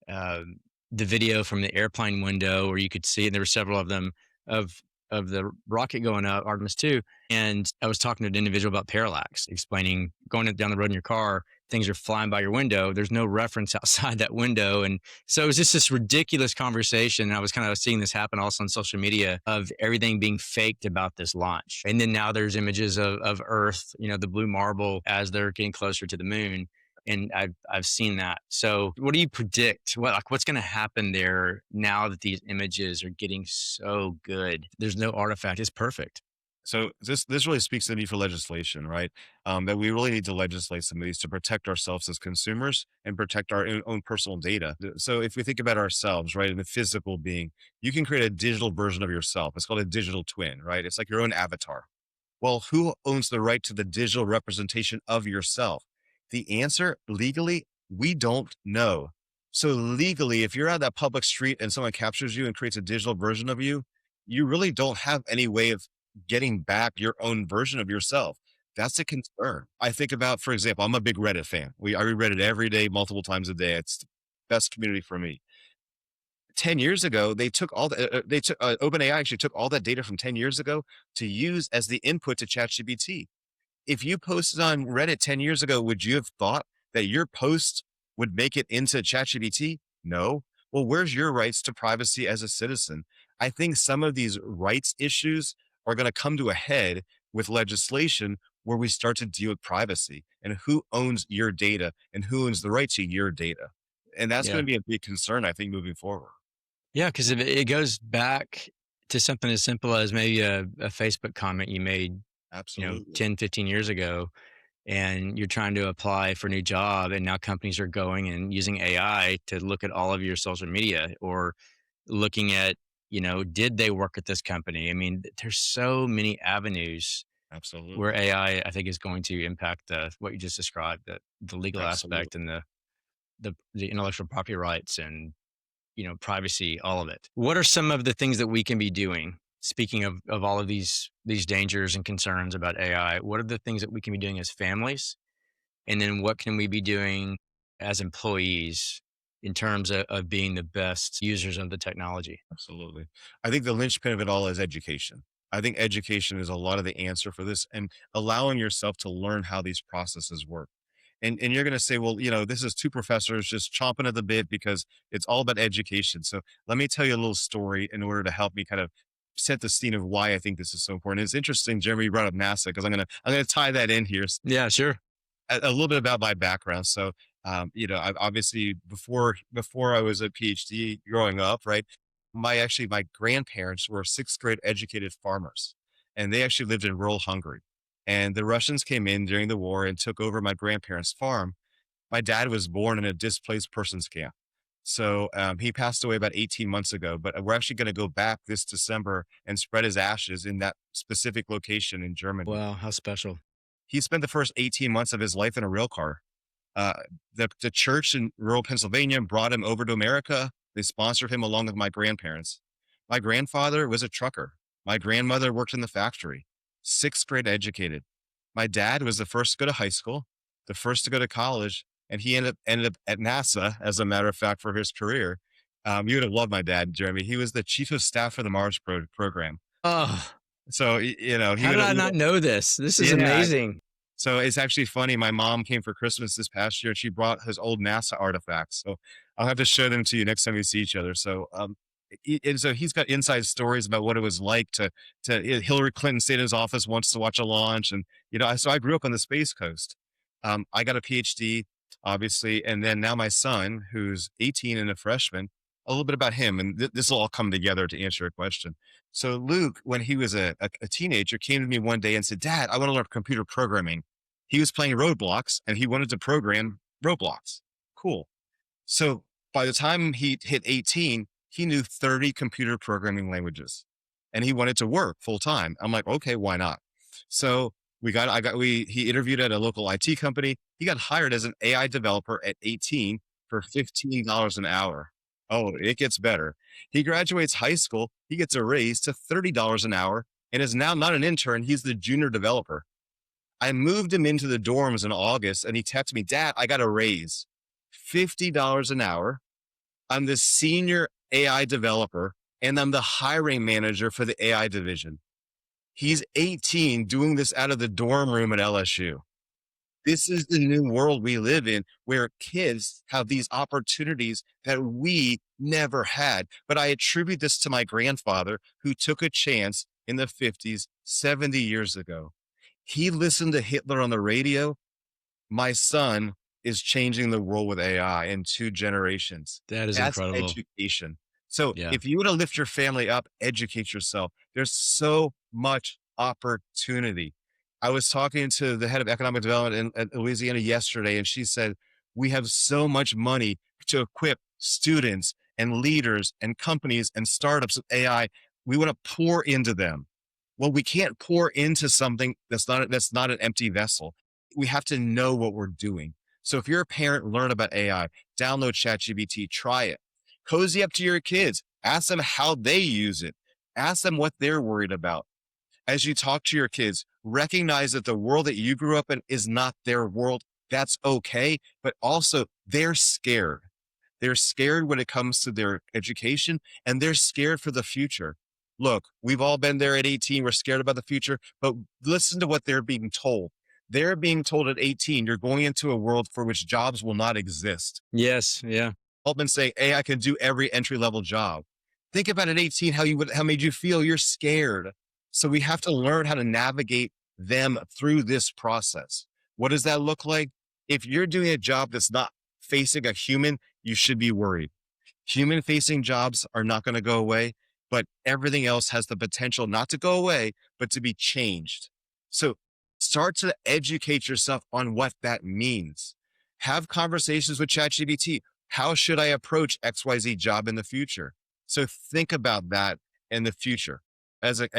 um, the video from the airplane window where you could see, and there were several of them of the rocket going up, Artemis 2. And I was talking to an individual about parallax, explaining going down the road in your car, things are flying by your window. There's no reference outside that window. And so it was just this ridiculous conversation. And I was kind of seeing this happen also on social media of everything being faked about this launch. And then now there's images of Earth, the blue marble as they're getting closer to the moon, and I've seen that. So, what do you predict? What's going to happen there now that these images are getting so good? There's no artifact; it's perfect.
So this really speaks to the need for legislation, right? That we really need to legislate some of these to protect ourselves as consumers and protect our own personal data. So if we think about ourselves, right, in the physical being, you can create a digital version of yourself. It's called a digital twin, right? It's like your own avatar. Well, who owns the right to the digital representation of yourself? The answer, legally, we don't know. So legally, if you're on that public street and someone captures you and creates a digital version of you, you really don't have any way of getting back your own version of yourself. That's a concern. I think about, for example, I'm a big Reddit fan. I read Reddit every day, multiple times a day. It's the best community for me. 10 years ago, they took all the, they took, OpenAI actually took all that data from 10 years ago to use as the input to ChatGPT. If you posted on Reddit 10 years ago, would you have thought that your post would make it into ChatGPT? No. Well, where's your rights to privacy as a citizen? I think some of these rights issues are going to come to a head with legislation where we start to deal with privacy and who owns your data and who owns the right to your data. And that's going
Yeah,
to be a big concern, I think, moving forward.
yeah, because it goes back to something as simple as maybe a Facebook comment you made,
Absolutely.
10, 15 years ago, and you're trying to apply for a new job, and now companies are going and using AI to look at all of your social media, or looking at, did they work at this company? I mean, there's so many avenues where
Absolutely.
AI, I think, is going to impact what you just described, the legal
Absolutely.
aspect and the intellectual property rights and privacy, all of it. What are some of the things that we can be doing? Speaking of all of these dangers and concerns about AI, what are the things that we can be doing as families, and then what can we be doing as employees in terms of being the best users of the technology?
Absolutely. I think the linchpin of it all is education. I think education is a lot of the answer for this, and allowing yourself to learn how these processes work. And you're going to say, well, this is two professors just chomping at the bit because it's all about education. So let me tell you a little story in order to help me kind of set the scene of why I think this is so important. It's interesting, Jeremy, you brought up NASA, because I'm gonna tie that in here.
Yeah, sure.
A little bit about my background. So, I obviously before I was a PhD growing up, right? My grandparents were sixth grade educated farmers, and they actually lived in rural Hungary. And the Russians came in during the war and took over my grandparents' farm. My dad was born in a displaced persons camp. So he passed away about 18 months ago, but we're actually going to go back this December and spread his ashes in that specific location in Germany.
Wow, how special.
He spent the first 18 months of his life in a rail car. Uh, the church in rural Pennsylvania brought him over to America. They sponsored him along with my grandparents. My grandfather was a trucker. My grandmother worked in the factory, sixth grade educated. My dad was the first to go to high school, the first to go to college, and he ended up at NASA, as a matter of fact, for his career. You would have loved my dad, Jeremy. He was the chief of staff for the Mars program.
Oh,
So, he
how
would
did
have,
I not know this? This is
yeah.
amazing.
So it's actually funny. My mom came for Christmas this past year, and she brought his old NASA artifacts. So I'll have to show them to you next time we see each other. So, and so he's got inside stories about what it was like to Hillary Clinton stayed in his office once to watch a launch. And, so I grew up on the Space Coast. I got a PhD, obviously. And then now my son, who's 18 and a freshman, a little bit about him. And this will all come together to answer your question. So Luke, when he was a teenager, came to me one day and said, "Dad, I want to learn computer programming." He was playing Roadblocks and he wanted to program Roblox. Cool. So by the time he hit 18, he knew 30 computer programming languages and he wanted to work full time. I'm like, okay, why not? So he interviewed at a local IT company. He got hired as an AI developer at 18 for $15 an hour. Oh, it gets better. He graduates high school. He gets a raise to $30 an hour and is now not an intern. He's the junior developer. I moved him into the dorms in August and he texted me, "Dad, I got a raise, $50 an hour. I'm the senior AI developer and I'm the hiring manager for the AI division." He's 18 doing this out of the dorm room at LSU. This is the new world we live in, where kids have these opportunities that we never had. But I attribute this to my grandfather, who took a chance in the 50s, 70 years ago. He listened to Hitler on the radio. My son is changing the world with AI in 2 generations.
That is
That's
incredible.
education. So
Yeah.
if you want to lift your family up, educate yourself. There's so much opportunity. I was talking to the head of economic development in Louisiana yesterday, and she said, "We have so much money to equip students and leaders and companies and startups with AI. We want to pour into them." Well, we can't pour into something that's not an empty vessel. We have to know what we're doing. So if you're a parent, learn about AI, download ChatGPT, try it. Cozy up to your kids, ask them how they use it, ask them what they're worried about. As you talk to your kids, recognize that the world that you grew up in is not their world. That's okay. But also, they're scared. They're scared when it comes to their education, and they're scared for the future. Look, we've all been there at 18. We're scared about the future, but listen to what they're being told. They're being told at 18, you're going into a world for which jobs will not exist.
Yes. Yeah.
Altman saying AI can do every entry level job. Think about at 18 how made you feel. You're scared. So we have to learn how to navigate them through this process. What does that look like? If you're doing a job that's not facing a human, you should be worried. Human facing jobs are not going to go away, but everything else has the potential not to go away, but to be changed. So start to educate yourself on what that means. Have conversations with ChatGPT. How should I approach XYZ job in the future? So think about that in the future.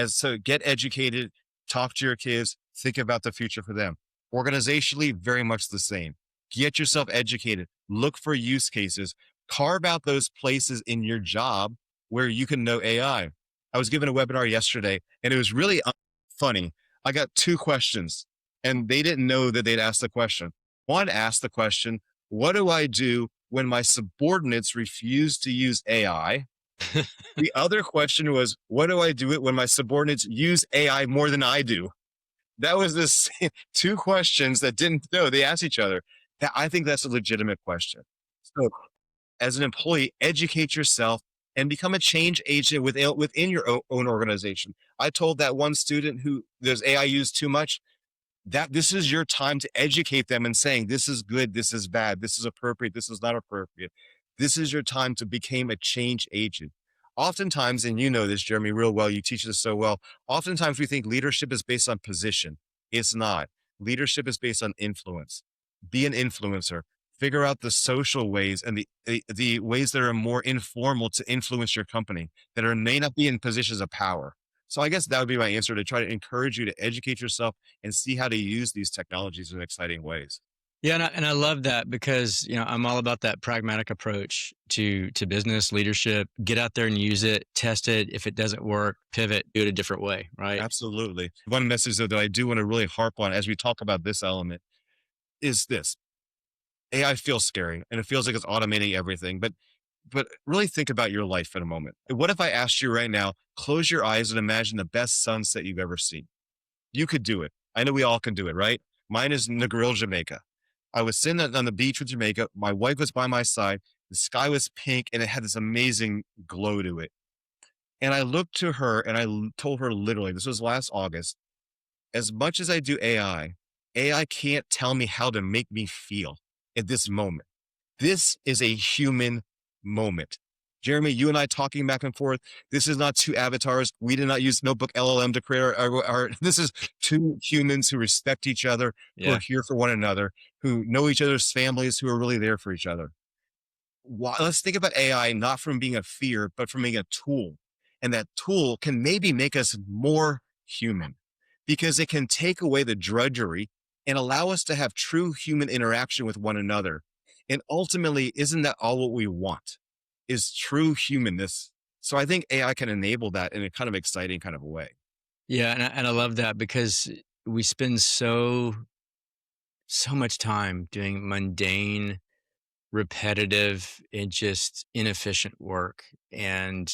So get educated, talk to your kids, think about the future for them. Organizationally, very much the same. Get yourself educated, look for use cases, carve out those places in your job where you can know AI. I was given a webinar yesterday and it was really funny. I got 2 questions and they didn't know that they'd asked the question. One asked the question, what do I do when my subordinates refuse to use AI? The other question was, what do I do it when my subordinates use AI more than I do? That was the same, two questions that didn't know. They asked each other. That, I think that's a legitimate question. So as an employee, educate yourself and become a change agent within your own organization. I told that one student who there's AI used too much, that this is your time to educate them and saying, this is good, this is bad, this is appropriate, this is not appropriate. This is your time to become a change agent. Oftentimes, and you know this, Jeremy, real well, you teach this so well. Oftentimes we think leadership is based on position. It's not. Leadership is based on influence. Be an influencer. Figure out the social ways and the ways that are more informal to influence your company that are may not be in positions of power. So I guess that would be my answer, to try to encourage you to educate yourself and see how to use these technologies in exciting ways.
Yeah, and I love that because I'm all about that pragmatic approach to business leadership. Get out there and use it, test it. If it doesn't work, pivot, do it a different way, right?
Absolutely. One message though that I do want to really harp on as we talk about this element is this. AI feels scary and it feels like it's automating everything, but really think about your life in a moment. What if I asked you right now, close your eyes and imagine the best sunset you've ever seen? You could do it. I know we all can do it, right? Mine is Negril, Jamaica. I was sitting on the beach with Jamaica. My wife was by my side. The sky was pink and it had this amazing glow to it. And I looked to her and told her literally, this was last August, as much as I do AI can't tell me how to make me feel at this moment. This is a human moment. Jeremy, you and I talking back and forth. This is not two avatars. We did not use Notebook LLM to create our this is two humans who respect each other, who
Yeah.
are here for one another, who know each other's families, who are really there for each other. Let's think about AI not from being a fear, but from being a tool. And that tool can maybe make us more human because it can take away the drudgery and allow us to have true human interaction with one another. And ultimately, isn't that all what we want? Is true humanness. So I think AI can enable that in a kind of exciting kind of a way.
Yeah, and I love that because we spend so much time doing mundane, repetitive, and just inefficient work, and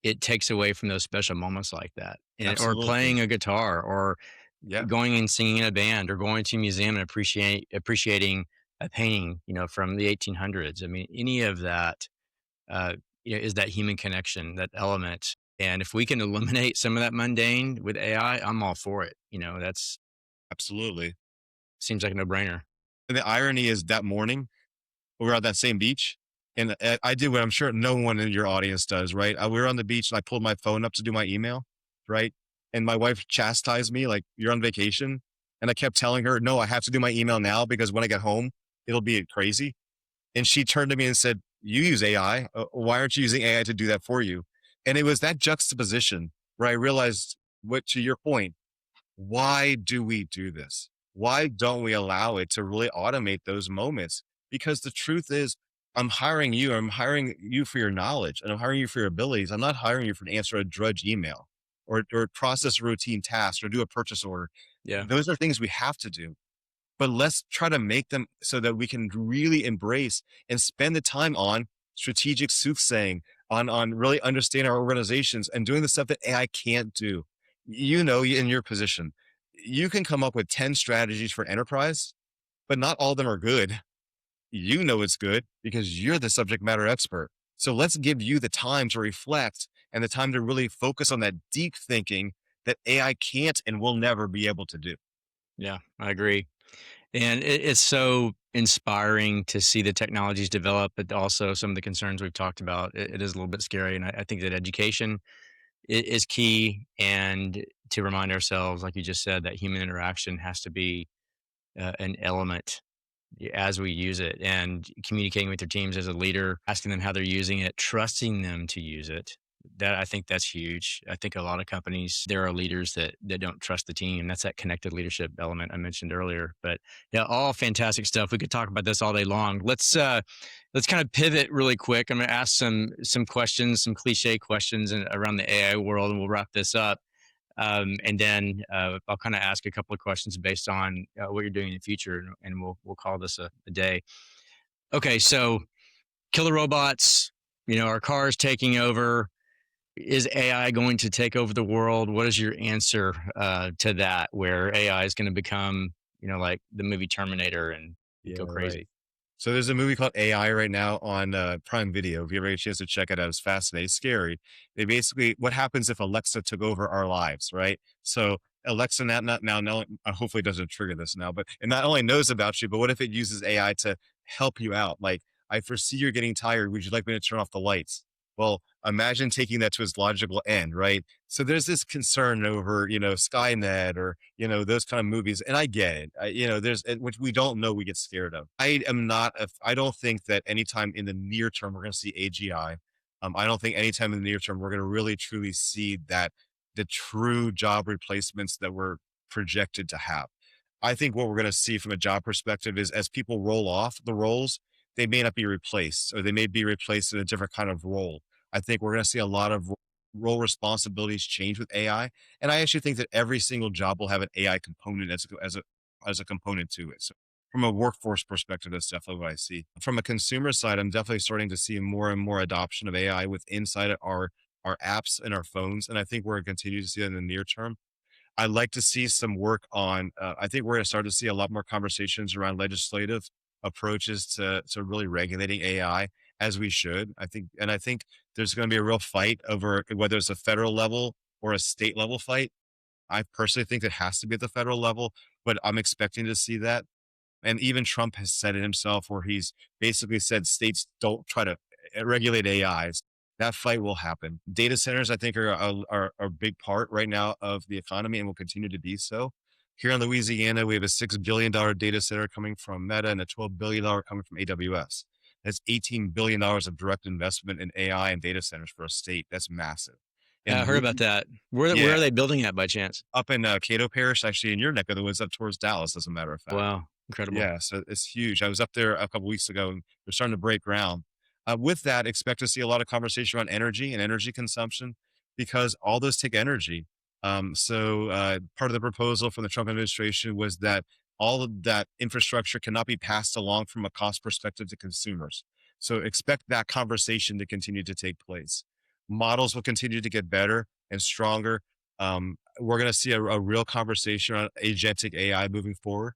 it takes away from those special moments like that. Or
Absolutely.
playing a guitar, or
Yeah,
going and singing in a band, or going to a museum and appreciating a painting, from the 1800s. I mean, any of that, uh, is that human connection, that element. And if we can eliminate some of that mundane with AI, I'm all for it. That's
absolutely.
seems like a no brainer.
And the irony is that morning, we were at that same beach. And I did what I'm sure no one in your audience does, right? We were on the beach and I pulled my phone up to do my email, right? And my wife chastised me, like, you're on vacation. And I kept telling her, no, I have to do my email now because when I get home, it'll be crazy. And she turned to me and said, you use AI. Why aren't you using AI to do that for you? And it was that juxtaposition where I realized, what, to your point, why do we do this? Why don't we allow it to really automate those moments? Because the truth is, I'm hiring you. I'm hiring you for your knowledge and I'm hiring you for your abilities. I'm not hiring you for to answer a drudge email or process a routine task or do a purchase order.
Yeah.
Those are things we have to do, but let's try to make them so that we can really embrace and spend the time on strategic soothsaying, on really understanding our organizations and doing the stuff that AI can't do. In your position, you can come up with 10 strategies for enterprise, but not all of them are good. You know it's good because you're the subject matter expert. So let's give you the time to reflect and the time to really focus on that deep thinking that AI can't and will never be able to do.
Yeah, I agree. And it's so inspiring to see the technologies develop, but also some of the concerns we've talked about. It is a little bit scary. And I think that education is key. And to remind ourselves, like you just said, that human interaction has to be an element as we use it, and communicating with your teams as a leader, asking them how they're using it, trusting them to use it. That, I think that's huge. I think a lot of companies, there are leaders that don't trust the team. That's that connected leadership element I mentioned earlier. But yeah, all fantastic stuff. We could talk about this all day long. Let's kind of pivot really quick. I'm going to ask some questions, some cliche questions around the AI world, and we'll wrap this up. And then I'll kind of ask a couple of questions based on what you're doing in the future, and we'll call this a day. Okay, so killer robots, our cars taking over. Is AI going to take over the world? What is your answer to that, where AI is going to become, like the movie Terminator and
Yeah,
go
right.
crazy?
So there's a movie called AI right now on Prime Video. If you ever get a chance to check it out, it's fascinating. It's scary. They basically, what happens if Alexa took over our lives, right? So Alexa now hopefully it doesn't trigger this now, but it not only knows about you, but what if it uses AI to help you out? Like, I foresee you're getting tired. Would you like me to turn off the lights? Well, imagine taking that to its logical end, right? So there's this concern over, Skynet or, those kind of movies. And I get it. Which we don't know, we get scared of. I don't think that anytime in the near term, we're going to see AGI. I don't think anytime in the near term, we're going to really truly see that the true job replacements that we're projected to have. I think what we're going to see from a job perspective is as people roll off the roles, they may not be replaced or they may be replaced in a different kind of role. I think we're going to see a lot of role responsibilities change with AI. And I actually think that every single job will have an AI component as a component to it. So from a workforce perspective, that's definitely what I see. From a consumer side, I'm definitely starting to see more and more adoption of AI with inside of our apps and our phones. And I think we're going to continue to see that in the near term. I'd like to see some work on, I think we're going to start to see a lot more conversations around legislative approaches to really regulating AI as we should. I think there's going to be a real fight over whether it's a federal level or a state level fight. I personally think it has to be at the federal level, but I'm expecting to see that. And even Trump has said it himself, where he's basically said states don't try to regulate AIs. That fight will happen. Data centers, I think, are a big part right now of the economy and will continue to be so. Here in Louisiana, we have a $6 billion data center coming from Meta and a $12 billion coming from AWS. That's $18 billion of direct investment in AI and data centers for a state. That's massive.
I
And
heard about that. Where
yeah,
are they building at by chance?
up in Cato Parish, actually in your neck of the woods, up towards Dallas, as a matter of fact.
Wow, incredible.
Yeah, so it's huge. I was up there a couple weeks ago, and they're starting to break ground. With that, expect to see a lot of conversation around energy and energy consumption because all those take energy. Part of the proposal from the Trump administration was that all of that infrastructure cannot be passed along from a cost perspective to consumers. So expect that conversation to continue to take place. Models will continue to get better and stronger. We're going to see a real conversation on agentic AI moving forward.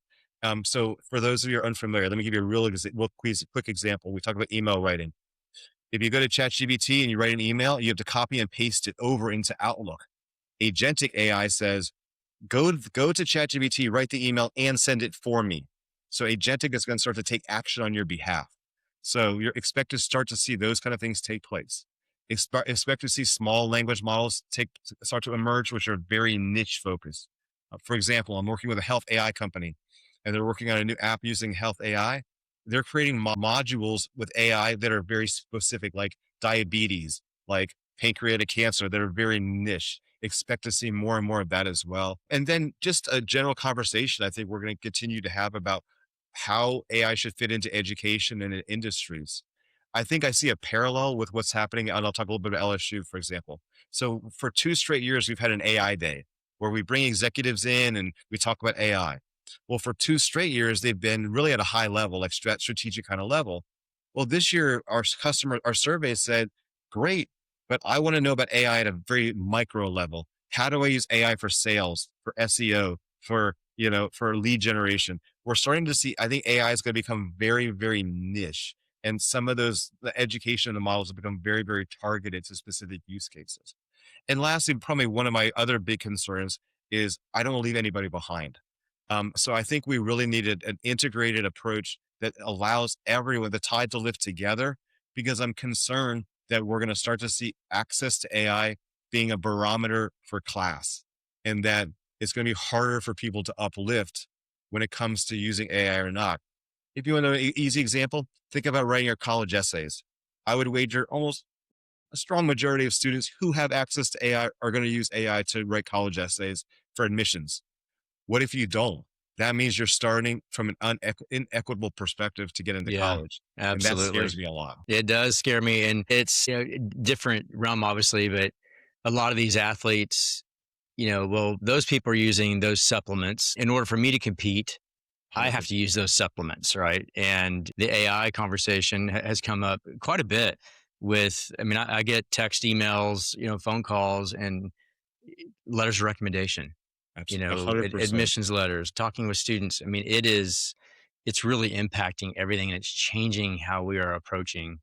So for those of you who are unfamiliar, let me give you a real quick example. We talk about email writing. If you go to ChatGPT and you write an email, you have to copy and paste it over into Outlook. Agentic AI says, go to ChatGPT, write the email and send it for me. So agentic is going to start to take action on your behalf. So you expect to start to see those kind of things take place. Expect to see small language models start to emerge, which are very niche focused. For example, I'm working with a health AI company, and they're working on a new app using health AI. They're creating modules with AI that are very specific, like diabetes, like pancreatic cancer, that are very niche. Expect to see more and more of that as well. And then just a general conversation I think we're going to continue to have about how AI should fit into education and in industries. I think I see a parallel with what's happening, and I'll talk a little bit about LSU, for example. So for 2 straight years, we've had an AI day where we bring executives in and we talk about AI. Well, for 2 straight years, they've been really at a high level, like strategic kind of level. Well, this year, our survey said, great, but I want to know about AI at a very micro level. How do I use AI for sales, for SEO, for lead generation? We're starting to see, I think AI is going to become very, very niche. And some of the education and the models have become very, very targeted to specific use cases. And lastly, probably one of my other big concerns is I don't leave anybody behind. So I think we really needed an integrated approach that allows everyone, the tide to lift together, because I'm concerned that we're going to start to see access to AI being a barometer for class, and that it's going to be harder for people to uplift when it comes to using AI or not. If you want an easy example, think about writing your college essays. I would wager almost a strong majority of students who have access to AI are going to use AI to write college essays for admissions. What if you don't? That means you're starting from an inequitable perspective to get into
Yeah,
college. And that
absolutely.
scares me a lot.
It does scare me, and it's different realm, obviously, but a lot of these athletes, well, those people are using those supplements. In order for me to compete, I have to
100%.
use those supplements, right? And the AI conversation has come up quite a bit with, I mean, I get text, emails, phone calls, and letters of recommendation,
Absolutely. 100%.
admissions letters, talking with students. I mean, it's really impacting everything, and it's changing how we are approaching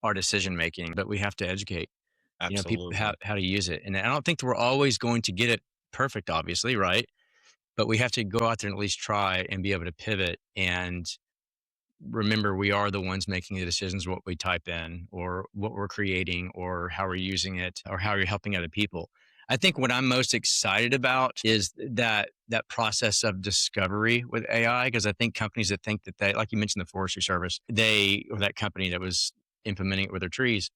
our decision making. But we have to educate, people
Absolutely.
how to use it. And I don't think that we're always going to get it perfect, obviously, right? But we have to go out there and at least try and be able to pivot and remember we are the ones making the decisions what we type in or what we're creating or how we're using it or how you're helping other people. I think what I'm most excited about is that process of discovery with AI, because I think companies that think that they, like you mentioned, the forestry service, or that company that was implementing it with their trees,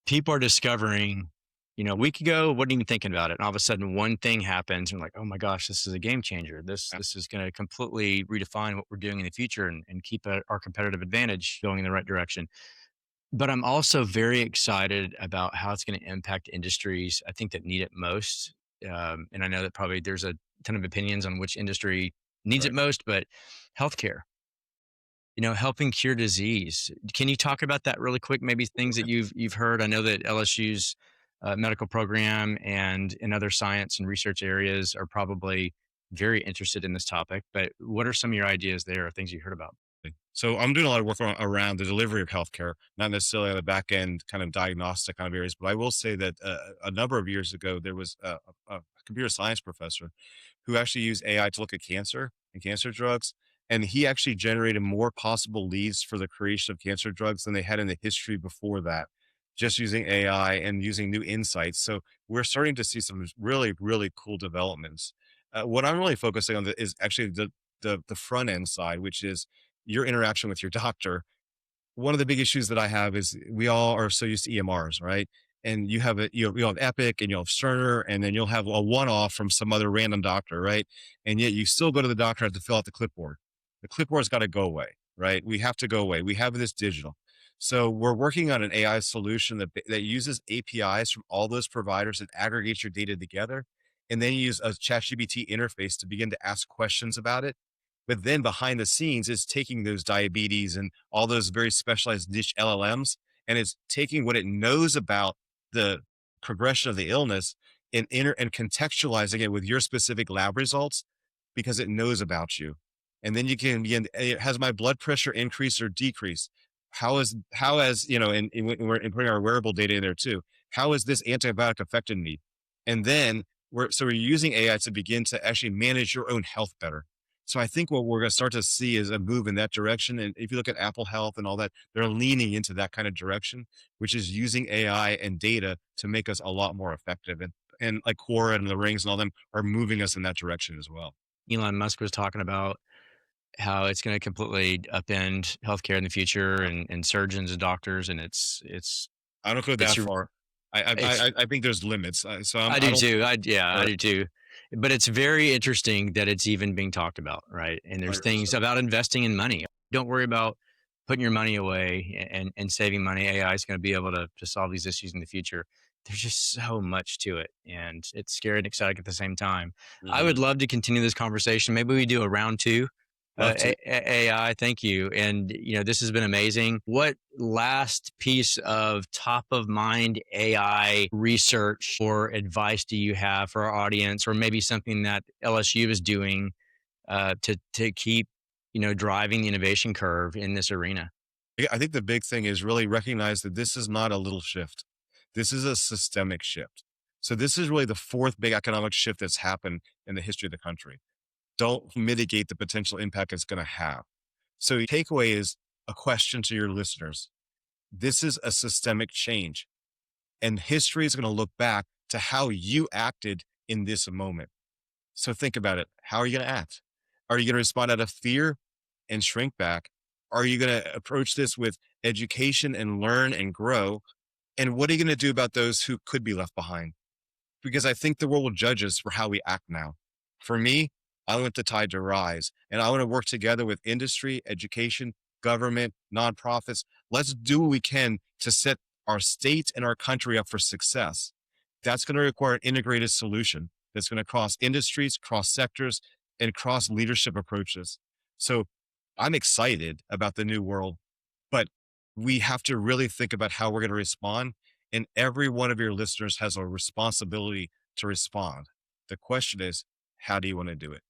people are discovering, a week ago, wasn't even thinking about it. And all of a sudden one thing happens and like, oh my gosh, this is a game changer. This is going to completely redefine what we're doing in the future and keep our competitive advantage going in the right direction. But I'm also very excited about how it's going to impact industries I think that need it most. And I know that probably there's a ton of opinions on which industry needs it
Right.
most, but healthcare, helping cure disease. Can you talk about that really quick? Maybe things that you've heard. I know that LSU's medical program and in other science and research areas are probably very interested in this topic. But what are some of your ideas there, or things you heard about?
So I'm doing a lot of work around the delivery of healthcare, not necessarily on the back end kind of diagnostic kind of areas, but I will say that a number of years ago, there was a computer science professor who actually used AI to look at cancer and cancer drugs. And he actually generated more possible leads for the creation of cancer drugs than they had in the history before that, just using AI and using new insights. So we're starting to see some really, really cool developments. What I'm really focusing on is actually the front end side, which is your interaction with your doctor. One of the big issues that I have is we all are so used to EMRs, right? And you have you'll have Epic and you'll have Cerner, and then you'll have a one-off from some other random doctor, right? And yet you still go to the doctor and have to fill out the clipboard. The clipboard's got to go away, right? We have to go away. We have this digital. So we're working on an AI solution that uses APIs from all those providers that aggregates your data together, and then you use a ChatGPT interface to begin to ask questions about it. But then behind the scenes is taking those diabetes and all those very specialized niche LLMs, and it's taking what it knows about the progression of the illness and contextualizing it with your specific lab results because it knows about you. And then you can begin, has my blood pressure increase or decrease? How has, and putting our wearable data in there too, how has this antibiotic affected me? And then we're using AI to begin to actually manage your own health better. So I think what we're going to start to see is a move in that direction. And if you look at Apple Health and all that, they're leaning into that kind of direction, which is using AI and data to make us a lot more effective. And like Quora and the Rings and all them are moving us in that direction as well.
Elon Musk was talking about how it's going to completely upend healthcare in the future and surgeons and doctors. And
I don't go
it's,
that far. I
it's,
I think there's limits. So
I
I
do
don't.
too. I
Right,
do too. But it's very interesting that it's even being talked about, right? And there's things
100%.
about investing in money. Don't worry about putting your money away and saving money. AI is going to be able to solve these issues in the future. There's just so much to it, and it's scary and exciting at the same time. I would
Hmm.
love to continue this conversation. Maybe we do a round two.
Love to.
AI, thank you. And this has been amazing. What last piece of top of mind AI research or advice do you have for our audience, or maybe something that LSU is doing to keep driving the innovation curve in this arena?
Yeah, I think the big thing is really recognize that this is not a little shift. This is a systemic shift. So this is really the fourth big economic shift that's happened in the history of the country. Don't mitigate the potential impact it's going to have. So the takeaway is a question to your listeners. This is a systemic change, and history is going to look back to how you acted in this moment. So think about it. How are you going to act? Are you going to respond out of fear and shrink back? Are you going to approach this with education and learn and grow? And what are you going to do about those who could be left behind? Because I think the world will judge us for how we act now. For me, I want the tide to rise, and I want to work together with industry, education, government, nonprofits. Let's do what we can to set our state and our country up for success. That's going to require an integrated solution that's going to cross industries, cross sectors, and cross leadership approaches. So I'm excited about the new world, but we have to really think about how we're going to respond. And every one of your listeners has a responsibility to respond. The question is, how do you want to do it?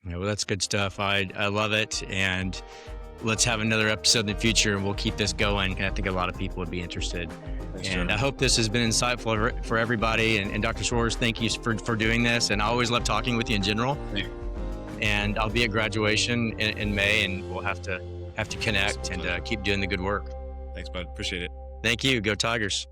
Yeah, well, that's good stuff. I love it. And let's have another episode in the future and we'll keep this going. And I think a lot of people would be interested.
Thanks,
And I
Jeremy.
hope this has been insightful for everybody. And Dr. Schwarz, thank you for doing this. And I always love talking with you in general.
Yeah.
And I'll be at graduation in May, and we'll have to connect and keep doing the good work.
Thanks, bud. Appreciate it.
Thank you. Go Tigers.